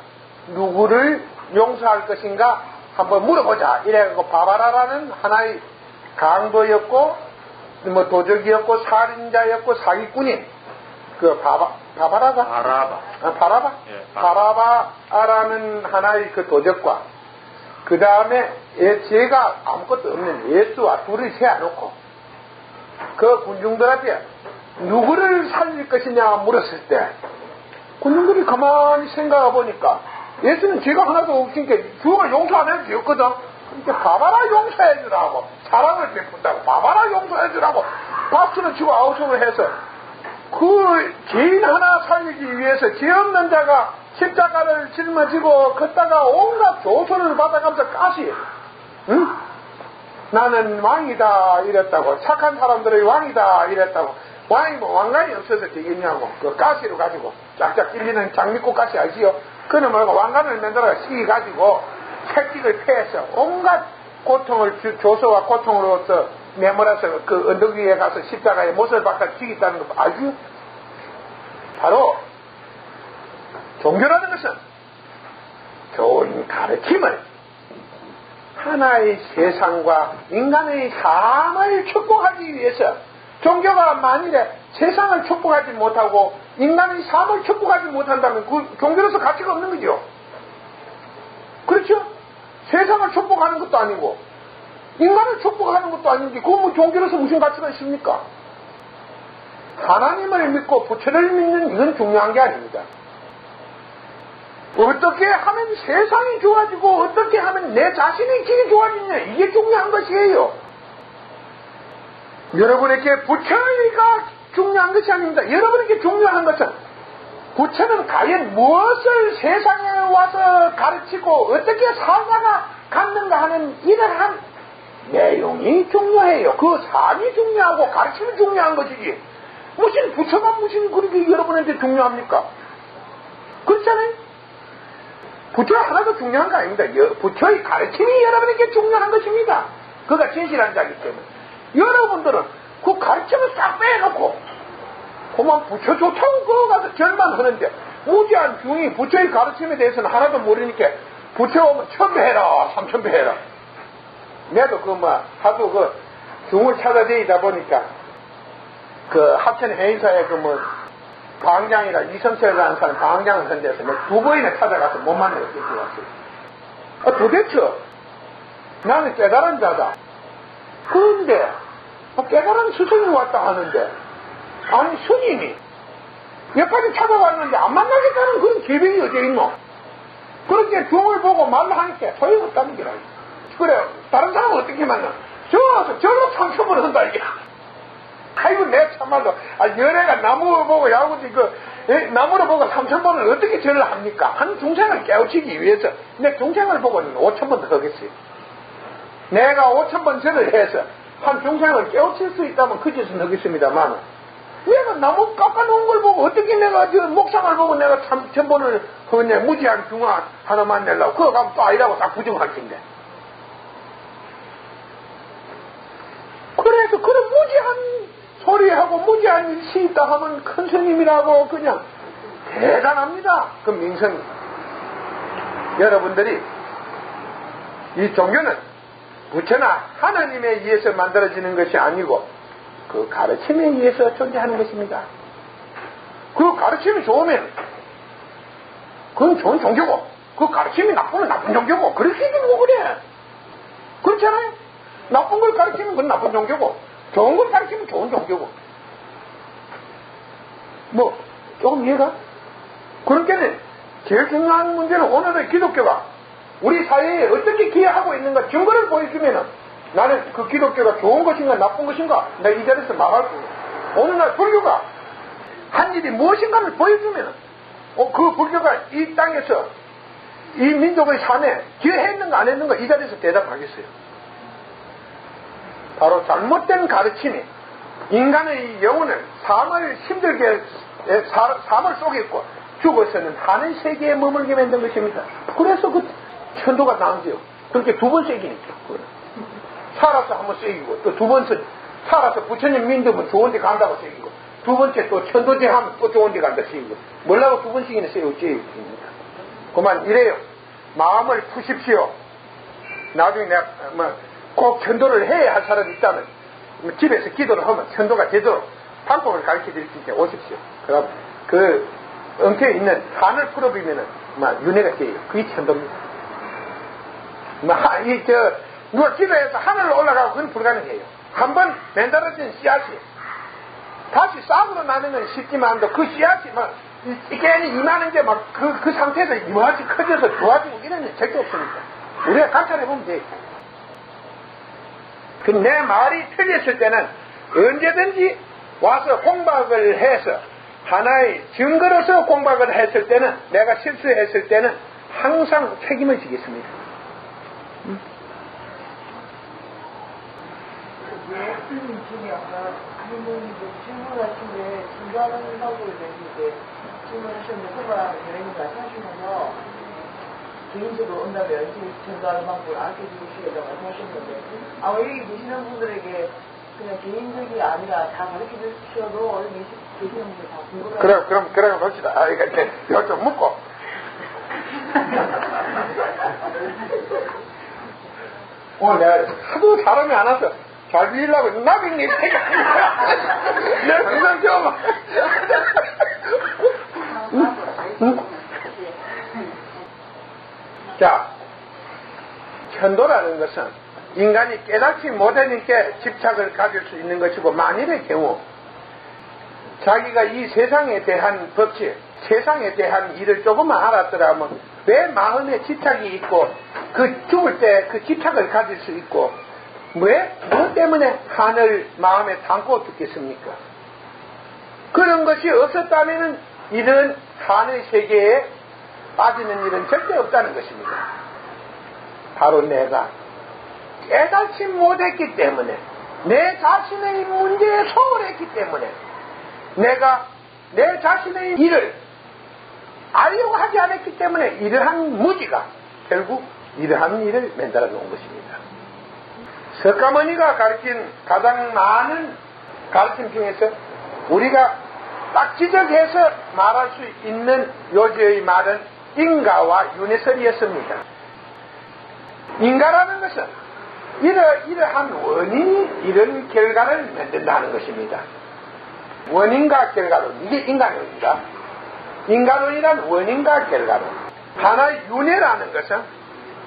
누구를 용서할 것인가 한번 물어보자. 이래가지고 바바라라는 하나의 강도였고 뭐 도적이었고 살인자였고 사기꾼인 그 바라바? 예, 바라바라는 하나의 그 도적과 그 다음에 죄가 아무것도 없는 예수와 둘이 세워놓고 그 군중들 앞에 누구를 살릴 것이냐 물었을 때 군중들이 가만히 생각해 보니까 예수는 죄가 하나도 없으니까 주가 용서하면 되었거든. 그러니까 바바라 용서해주라고, 사랑을 베푼다고 바바라 용서해주라고 밥 박수를 치고 아우성을 해서 그 죄인 하나 살리기 위해서 죄 없는 자가 십자가를 짊어지고 걷다가 온갖 조소를 받아가면서 가시, 응? 나는 왕이다 이랬다고, 착한 사람들의 왕이다 이랬다고. 왕이 뭐 왕관이 없어서 되겠냐고. 그 가시로 가지고 쫙쫙 찔리는 장미꽃 가시 알지요? 그는 말고 왕관을 만들어 씌기 가지고 채찍을 패서 온갖 고통을 조소와 고통으로서 내몰아서 그 언덕 위에 가서 십자가에 못을 박아 죽였다는 거 알죠? 바로 종교라는 것은 좋은 가르침을, 하나의 세상과 인간의 삶을 축복하기 위해서, 종교가 만일에 세상을 축복하지 못하고 인간의 삶을 축복하지 못한다면 그 종교로서 가치가 없는 거죠. 그렇죠? 세상을 축복하는 것도 아니고 인간을 축복하는 것도 아닌데 그건 뭐 종교로서 무슨 가치가 있습니까? 하나님을 믿고 부처를 믿는 이건 중요한 게 아닙니다. 어떻게 하면 세상이 좋아지고 어떻게 하면 내 자신의 길이 좋아지냐, 이게 중요한 것이에요. 여러분에게 부처가 중요한 것이 아닙니다. 여러분에게 중요한 것은 부처는 과연 무엇을 세상에 와서 가르치고 어떻게 살다가 갔는가 하는 이러한 내용이 중요해요. 그 삶이 중요하고 가르침이 중요한 것이지 무슨 부처가 무슨 그렇게 여러분한테 중요합니까? 그렇잖아요. 부처가 하나도 중요한 거 아닙니다. 부처의 가르침이 여러분에게 중요한 것입니다. 그가 진실한 자이기 때문에. 여러분들은 그 가르침을 싹 빼놓고 그만 부처 좋다고 그거 가서 절만 하는데 무지한 중이 부처의 가르침에 대해서는 하나도 모르니까 부처 오면 1000배 해라 3000배 해라. 내도 하도 그 중을 찾아다니다 보니까 그 합천 회의사에 방장이라 이성철이라는 사람 방장을 한 데서 2번이나 찾아가서 못 만나고 왔어요. 도대체 나는 깨달은 자다. 그런데 깨달은 스승이 왔다 하는데 아니 스님이 여기까지 찾아왔는데 안 만나겠다는 그런 계획이 어디 있노? 그렇게 중을 보고 말로 하니까 소용없다는 게 아니야. 그래 다른 사람은 어떻게 만나? 저로 상처를 한다 이게. 아이고 내 참말로 연애가 나무를 보고 야구지 나무를 보고 3000번을 어떻게 절을 합니까? 한 중생을 깨우치기 위해서 내 중생을 보고는 5000번 더 하겠어요. 내가 5000번 절을 해서 한 중생을 깨우칠 수 있다면 그 짓은 하겠습니다만 내가 나무 깎아놓은 걸 보고 어떻게 내가 저 목상을 보고 내가 3000번을 그냥 무지한 중화 하나만 내려고 그거 가면 또 아니라고 딱 부정할 텐데. 그래서 그런 무지한 소리하고 무지한 일이 있다 하면 큰 스님이라고 그냥 대단합니다. 그 명성이. 여러분들이 이 종교는 부처나 하나님에 의해서 만들어지는 것이 아니고 그 가르침에 의해서 존재하는 것입니다. 그 가르침이 좋으면 그건 좋은 종교고 그 가르침이 나쁘면 나쁜 종교고 그렇게 뭐 그래. 그렇잖아요. 나쁜 걸 가르치면 그건 나쁜 종교고 좋은 걸 가르치면 좋은 종교고 조금 이해가? 그러니까 제일 중요한 문제는 오늘의 기독교가 우리 사회에 어떻게 기여하고 있는가 증거를 보여주면은 나는 그 기독교가 좋은 것인가 나쁜 것인가 내가 이 자리에서 말할 거예요. 오늘날 불교가 한 일이 무엇인가를 보여주면은 그 불교가 이 땅에서 이 민족의 삶에 기여했는가 안 했는가 이 자리에서 대답하겠어요. 바로 잘못된 가르침이 인간의 영혼을 삶을 힘들게 삶을 속였고 죽어서는 하늘 세계에 머물게 만든 것입니다. 그래서 그 천도가 나오죠. 그렇게 2번 세기니까. 살아서 한번 세기고 또 2번 살아서 부처님 믿으면 좋은 데 간다고 세기고 2번째 또 천도제 하면 또 좋은 데 간다 세기고 뭐라고 2번씩이나 세우지. 그만 이래요. 마음을 푸십시오. 나중에 내가 꼭 천도를 해야 할 사람이 있다면 집에서 기도를 하면 천도가 되도록 방법을 가르쳐 드릴 테니까 오십시오. 그럼 그 엉켜에 있는 한을 풀어보면은 윤회가 돼요. 그게 천도입니다. 누가 기도해서 하늘로 올라가고 그건 불가능해요. 한번 맨달아진 씨앗이 다시 싹으로 나는 건 쉽지만도 그 씨앗이 괜히 임하는 게 그 상태에서 이만치 커져서 좋아지고 이런 일 절대 없습니다. 우리가 관찰해보면 돼요. 내 말이 틀렸을 때는 언제든지 와서 공박을 해서 하나의 증거로서 공박을 했을 때는, 내가 실수했을 때는 항상 책임을 지겠습니다. 예수님 중에 아까 할머니도 질문하신데 증거하는 방법을 내는데 질문하셨는데 그가 여행을 말씀하시면서 개인적으로 온다면 증거하는 방법을 알려주시려고 말씀하셨는데 아마 여기 계시는 분들에게 그냥 개인적이 아니라 다 가르쳐 주셔도 여기 계시는 분들 다 궁금해요. 그럼 봅시다. 이거 좀 묻고. 오늘 내가 하도 사람이 안 와서 잘 빌리려고 나빙님 내가 그냥 좀 자, 천도라는 것은 인간이 깨닫지 못하니까 집착을 가질 수 있는 것이고, 만일의 경우 자기가 이 세상에 대한 법칙, 세상에 대한 일을 조금만 알았더라면 왜 마음에 집착이 있고 그 죽을 때 그 집착을 가질 수 있고 왜 뭐 때문에 한을 마음에 담고 죽겠습니까? 그런 것이 없었다면 이런 한의 세계에 빠지는 일은 절대 없다는 것입니다. 바로 내가 깨닫지 못했기 때문에, 내 자신의 문제에 소홀했기 때문에, 내가 내 자신의 일을 알려고 하지 않았기 때문에 이러한 무지가 결국 이러한 일을 만들어 놓은 것입니다. 석가모니가 가르친 가장 많은 가르침 중에서 우리가 딱 지적해서 말할 수 있는 요지의 말은 인가와 윤회설이었습니다. 인가라는 것은 이러한 원인이 이런 결과를 만든다는 것입니다. 원인과 결과론, 이게 인간론입니다. 인간론이란 원인과 결과론. 하나의 윤회라는 것은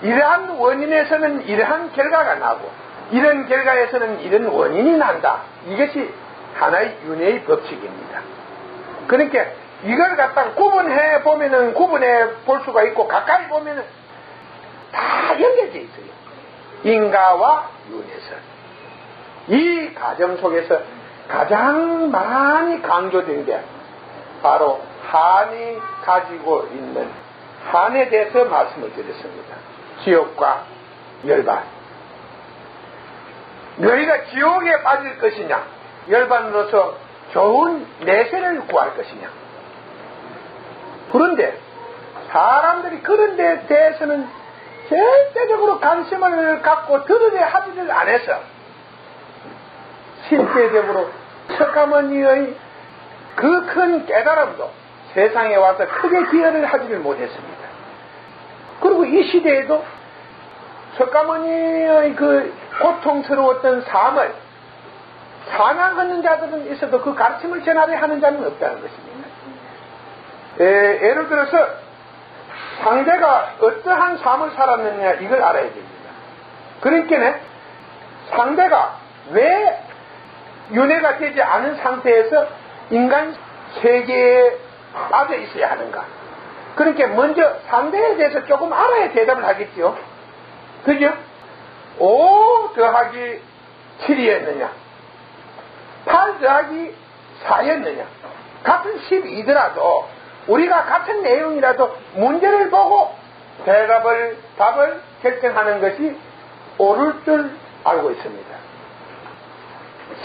이러한 원인에서는 이러한 결과가 나고 이런 결과에서는 이런 원인이 난다. 이것이 하나의 윤회의 법칙입니다. 그러니까 이걸 갖다가 구분해 보면은 구분해 볼 수가 있고, 가까이 보면은 다 연결되어 있어요. 인가와 윤회설. 이 과정 속에서 가장 많이 강조된 게 바로 한이 가지고 있는 한에 대해서 말씀을 드렸습니다. 지옥과 열반. 너희가 지옥에 빠질 것이냐, 열반으로서 좋은 내세를 구할 것이냐. 그런데 사람들이 그런 데 대해서는 절대적으로 관심을 갖고 들으려 하지를 않아서 실제적으로 석가모니의 그 큰 깨달음도 세상에 와서 크게 기여를 하지를 못했습니다. 그리고 이 시대에도 석가모니의 그 고통스러웠던 삶을 찬양하는 자들은 있어도 그 가르침을 전하려 하는 자는 없다는 것입니다. 예를 들어서 상대가 어떠한 삶을 살았느냐 이걸 알아야 됩니다. 그러니까 상대가 왜 윤회가 되지 않은 상태에서 인간 세계에 빠져 있어야 하는가. 그러니까 먼저 상대에 대해서 조금 알아야 대답을 하겠죠. 그죠? 5 더하기 7이었느냐 8 더하기 4였느냐 같은 10이더라도 우리가 같은 내용이라도 문제를 보고 답을 결정하는 것이 옳을 줄 알고 있습니다.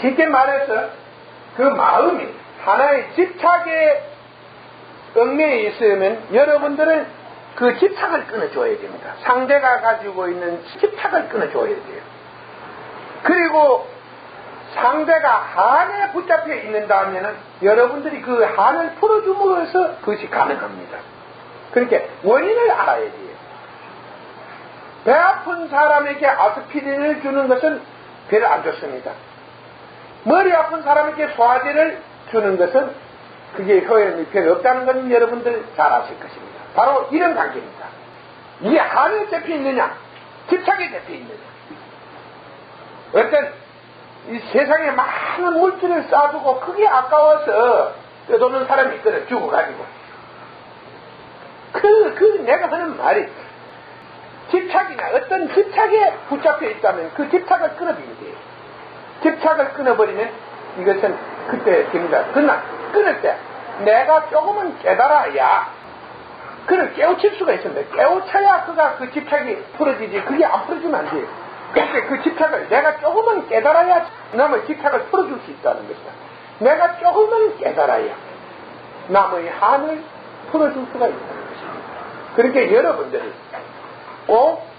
쉽게 말해서 그 마음이 하나의 집착에 얽매여 있으면 여러분들은 그 집착을 끊어줘야 됩니다. 상대가 가지고 있는 집착을 끊어줘야 돼요. 그리고 상대가 한에 붙잡혀 있는다면 여러분들이 그 한을 풀어줌으로써 그것이 가능합니다. 그러니까 원인을 알아야 돼요. 배 아픈 사람에게 아스피린을 주는 것은 별로 안 좋습니다. 머리 아픈 사람에게 소화제를 주는 것은 그게 효용이 별로 없다는 건 여러분들 잘 아실 것입니다. 바로 이런 관계입니다. 이게 한에 잡혀 있느냐 집착에 잡혀 있느냐. 어떤 이 세상에 많은 물질을 쌓아두고 그게 아까워서 떠도는 사람이 있거든. 죽어가지고 내가 하는 말이 집착이나 어떤 집착에 붙잡혀 있다면 그 집착을 끊어버리면 돼요. 집착을 끊어버리면 이것은 그때 됩니다. 그러나 끊을 때 내가 조금은 깨달아야 그를 깨우칠 수가 있습니다. 깨우쳐야 그가 그 집착이 풀어지지. 그게 안 풀어지면 안 돼. 그때 그 집착을 내가 조금은 깨달아야 남의 집착을 풀어줄 수 있다는 것이다. 내가 조금은 깨달아야 남의 한을 풀어줄 수가 있다는 것이다. 그러니까 여러분들이 꼭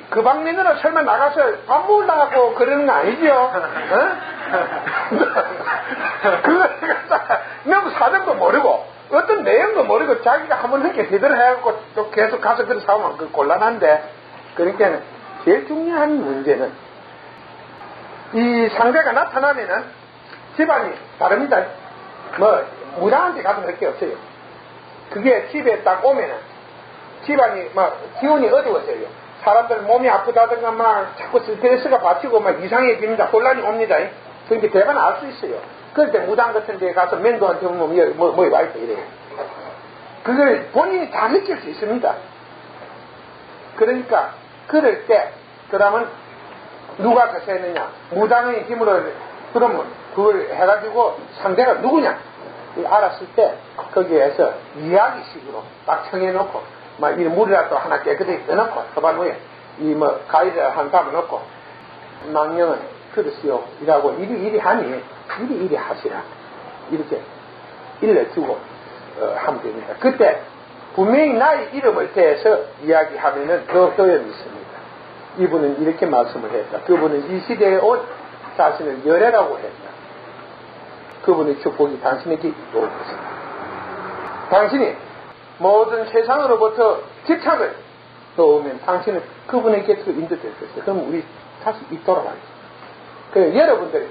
그 방면으로 설마 나가서 밥 먹으려고 그러는 거 아니죠? 어? 그걸 너무 사정도 모르고 어떤 내용도 모르고 자기가 한번 그렇게 제대로 해갖고 또 계속 가서 그런 싸우면 그 곤란한데, 그러니까 제일 중요한 문제는 이 상대가 나타나면은 집안이 다릅니다. 무당한 데 가서 할 게 없어요. 그게 집에 딱 오면은 집안이 기운이 어두워져요. 사람들 몸이 아프다든가 자꾸 스트레스가 받치고 이상해집니다. 혼란이 옵니다. 그러니까 대부분 알 수 있어요. 그럴 때 무당 같은 데 가서 맹도한테 보면 뭐에 와있어 이래요. 그걸 본인이 다 느낄 수 있습니다. 그러니까 그럴 때 그러면 누가 거세느냐, 무당의 힘으로 그러면 그걸 해가지고 상대가 누구냐 알았을 때 거기에서 이야기식으로 딱 정해놓고 이 물이라도 하나 깨끗이 떠놓고 서반 위에 가위를 한 담아 놓고 망령은 그러시오 이라고 이리 하니 이리 하시라 이렇게 일러주고 하면 됩니다. 그때 분명히 나의 이름을 대해서 이야기하면은 더 소용이 있습니다. 이분은 이렇게 말씀을 했다. 그분은 이 시대에 온 자신을 열애라고 했다. 그분의 축복이 당신에게 올 것이다. 당신이 모든 세상으로부터 집착을 넣으면 당신은 그분의 곁으로 인도될 것이다. 그럼 우리 다시 돌아가겠습니다. 그래서 여러분들이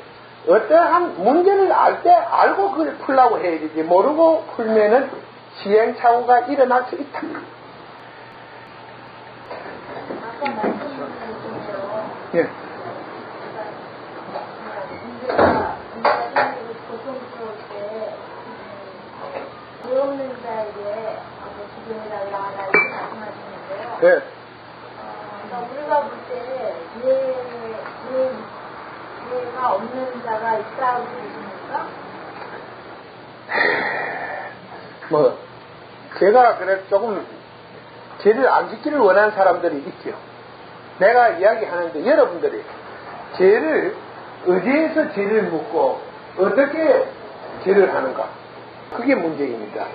어떠한 문제를 알 때 알고 그걸 풀라고 해야 되지, 모르고 풀면은 시행착오가 일어날 수 있다. 아까 말씀하셨죠. 예. 문제가 고통스러울 때 죄 없는 자에게 지금이라고 이렇게 말씀하시는데요. 예. 그러니까 우리가 볼 때 죄가 없는 자가 있다고 보십니까? 제가 그래 조금 죄를 안 지키를 원하는 사람들이 있죠. 내가 이야기하는데 여러분들이 죄를 어디에서 죄를 묻고 어떻게 죄를 하는가, 그게 문제입니다.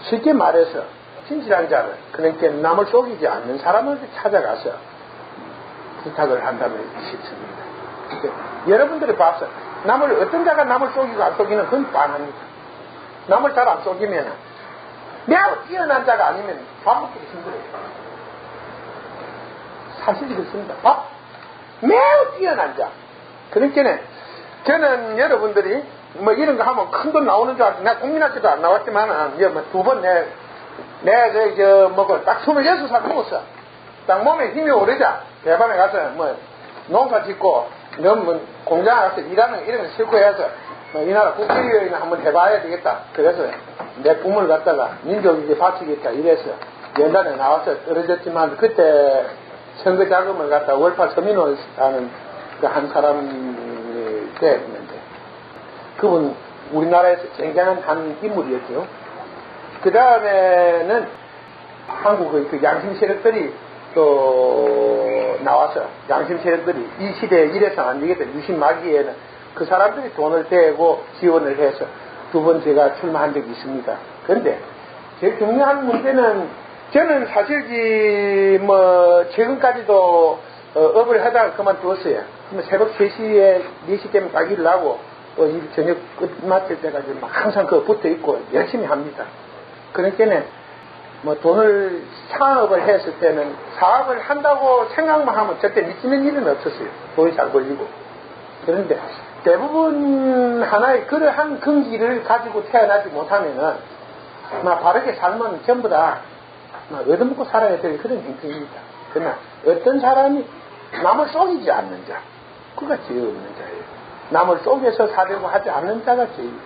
쉽게 말해서 진실한 자를, 그러니까 남을 속이지 않는 사람을 찾아가서 부탁을 한다면 쉽습니다. 그러니까 여러분들이 봐서 남을, 어떤 자가 남을 속이고 안 속이는 그건 뻔합니다. 남을 잘 안 속이면 매우 뛰어난 자가 아니면 밥 먹기 힘들어요. 사실이 그렇습니다. 매우 뛰어난 자. 그러니까 저는 여러분들이 이런 거 하면 큰 돈 나오는 줄 알고, 내가 국민학교도 안 나왔지만 두 번 딱 26살 먹었어. 딱 몸에 힘이 오르자 대반에 가서 농사 짓고 공장 가서 일하는 이런 거 싫고 해서 이 나라 국회의원이나 한번 해봐야 되겠다. 그래서 내 꿈을 갖다가 민족에게 바치겠다 이래서 연단에 나와서 떨어졌지만, 그때 선거 자금을 갖다 월파 서민을 하는 한 사람이 됐는데, 그분 우리나라에서 굉장한 한 인물이었죠. 그 다음에는 한국의 그 양심 세력들이 또 나와서, 양심 세력들이 이 시대에 이래서 안 되겠다, 유신 말기에는 그 사람들이 돈을 대고 지원을 해서 두 번 제가 출마한 적이 있습니다. 그런데 제일 중요한 문제는, 저는 사실 최근까지도 업을 하다가 그만두었어요. 새벽 3시에 4시 때문에 딱 일을 하고 일 저녁 끝마칠 때까지 항상 붙어 있고 열심히 합니다. 그러니까 돈을 사업을 했을 때는 사업을 한다고 생각만 하면 절대 미치는 일은 없었어요. 돈이 잘 벌리고. 그런데 대부분 하나의 그러한 근기를 가지고 태어나지 못하면은 바르게 살면 전부 다 얻어먹고 살아야 될 그런 형태입니다. 그러나 어떤 사람이 남을 속이지 않는 자, 그가 죄 없는 자예요. 남을 속여서 사려고 하지 않는 자가 죄입니다.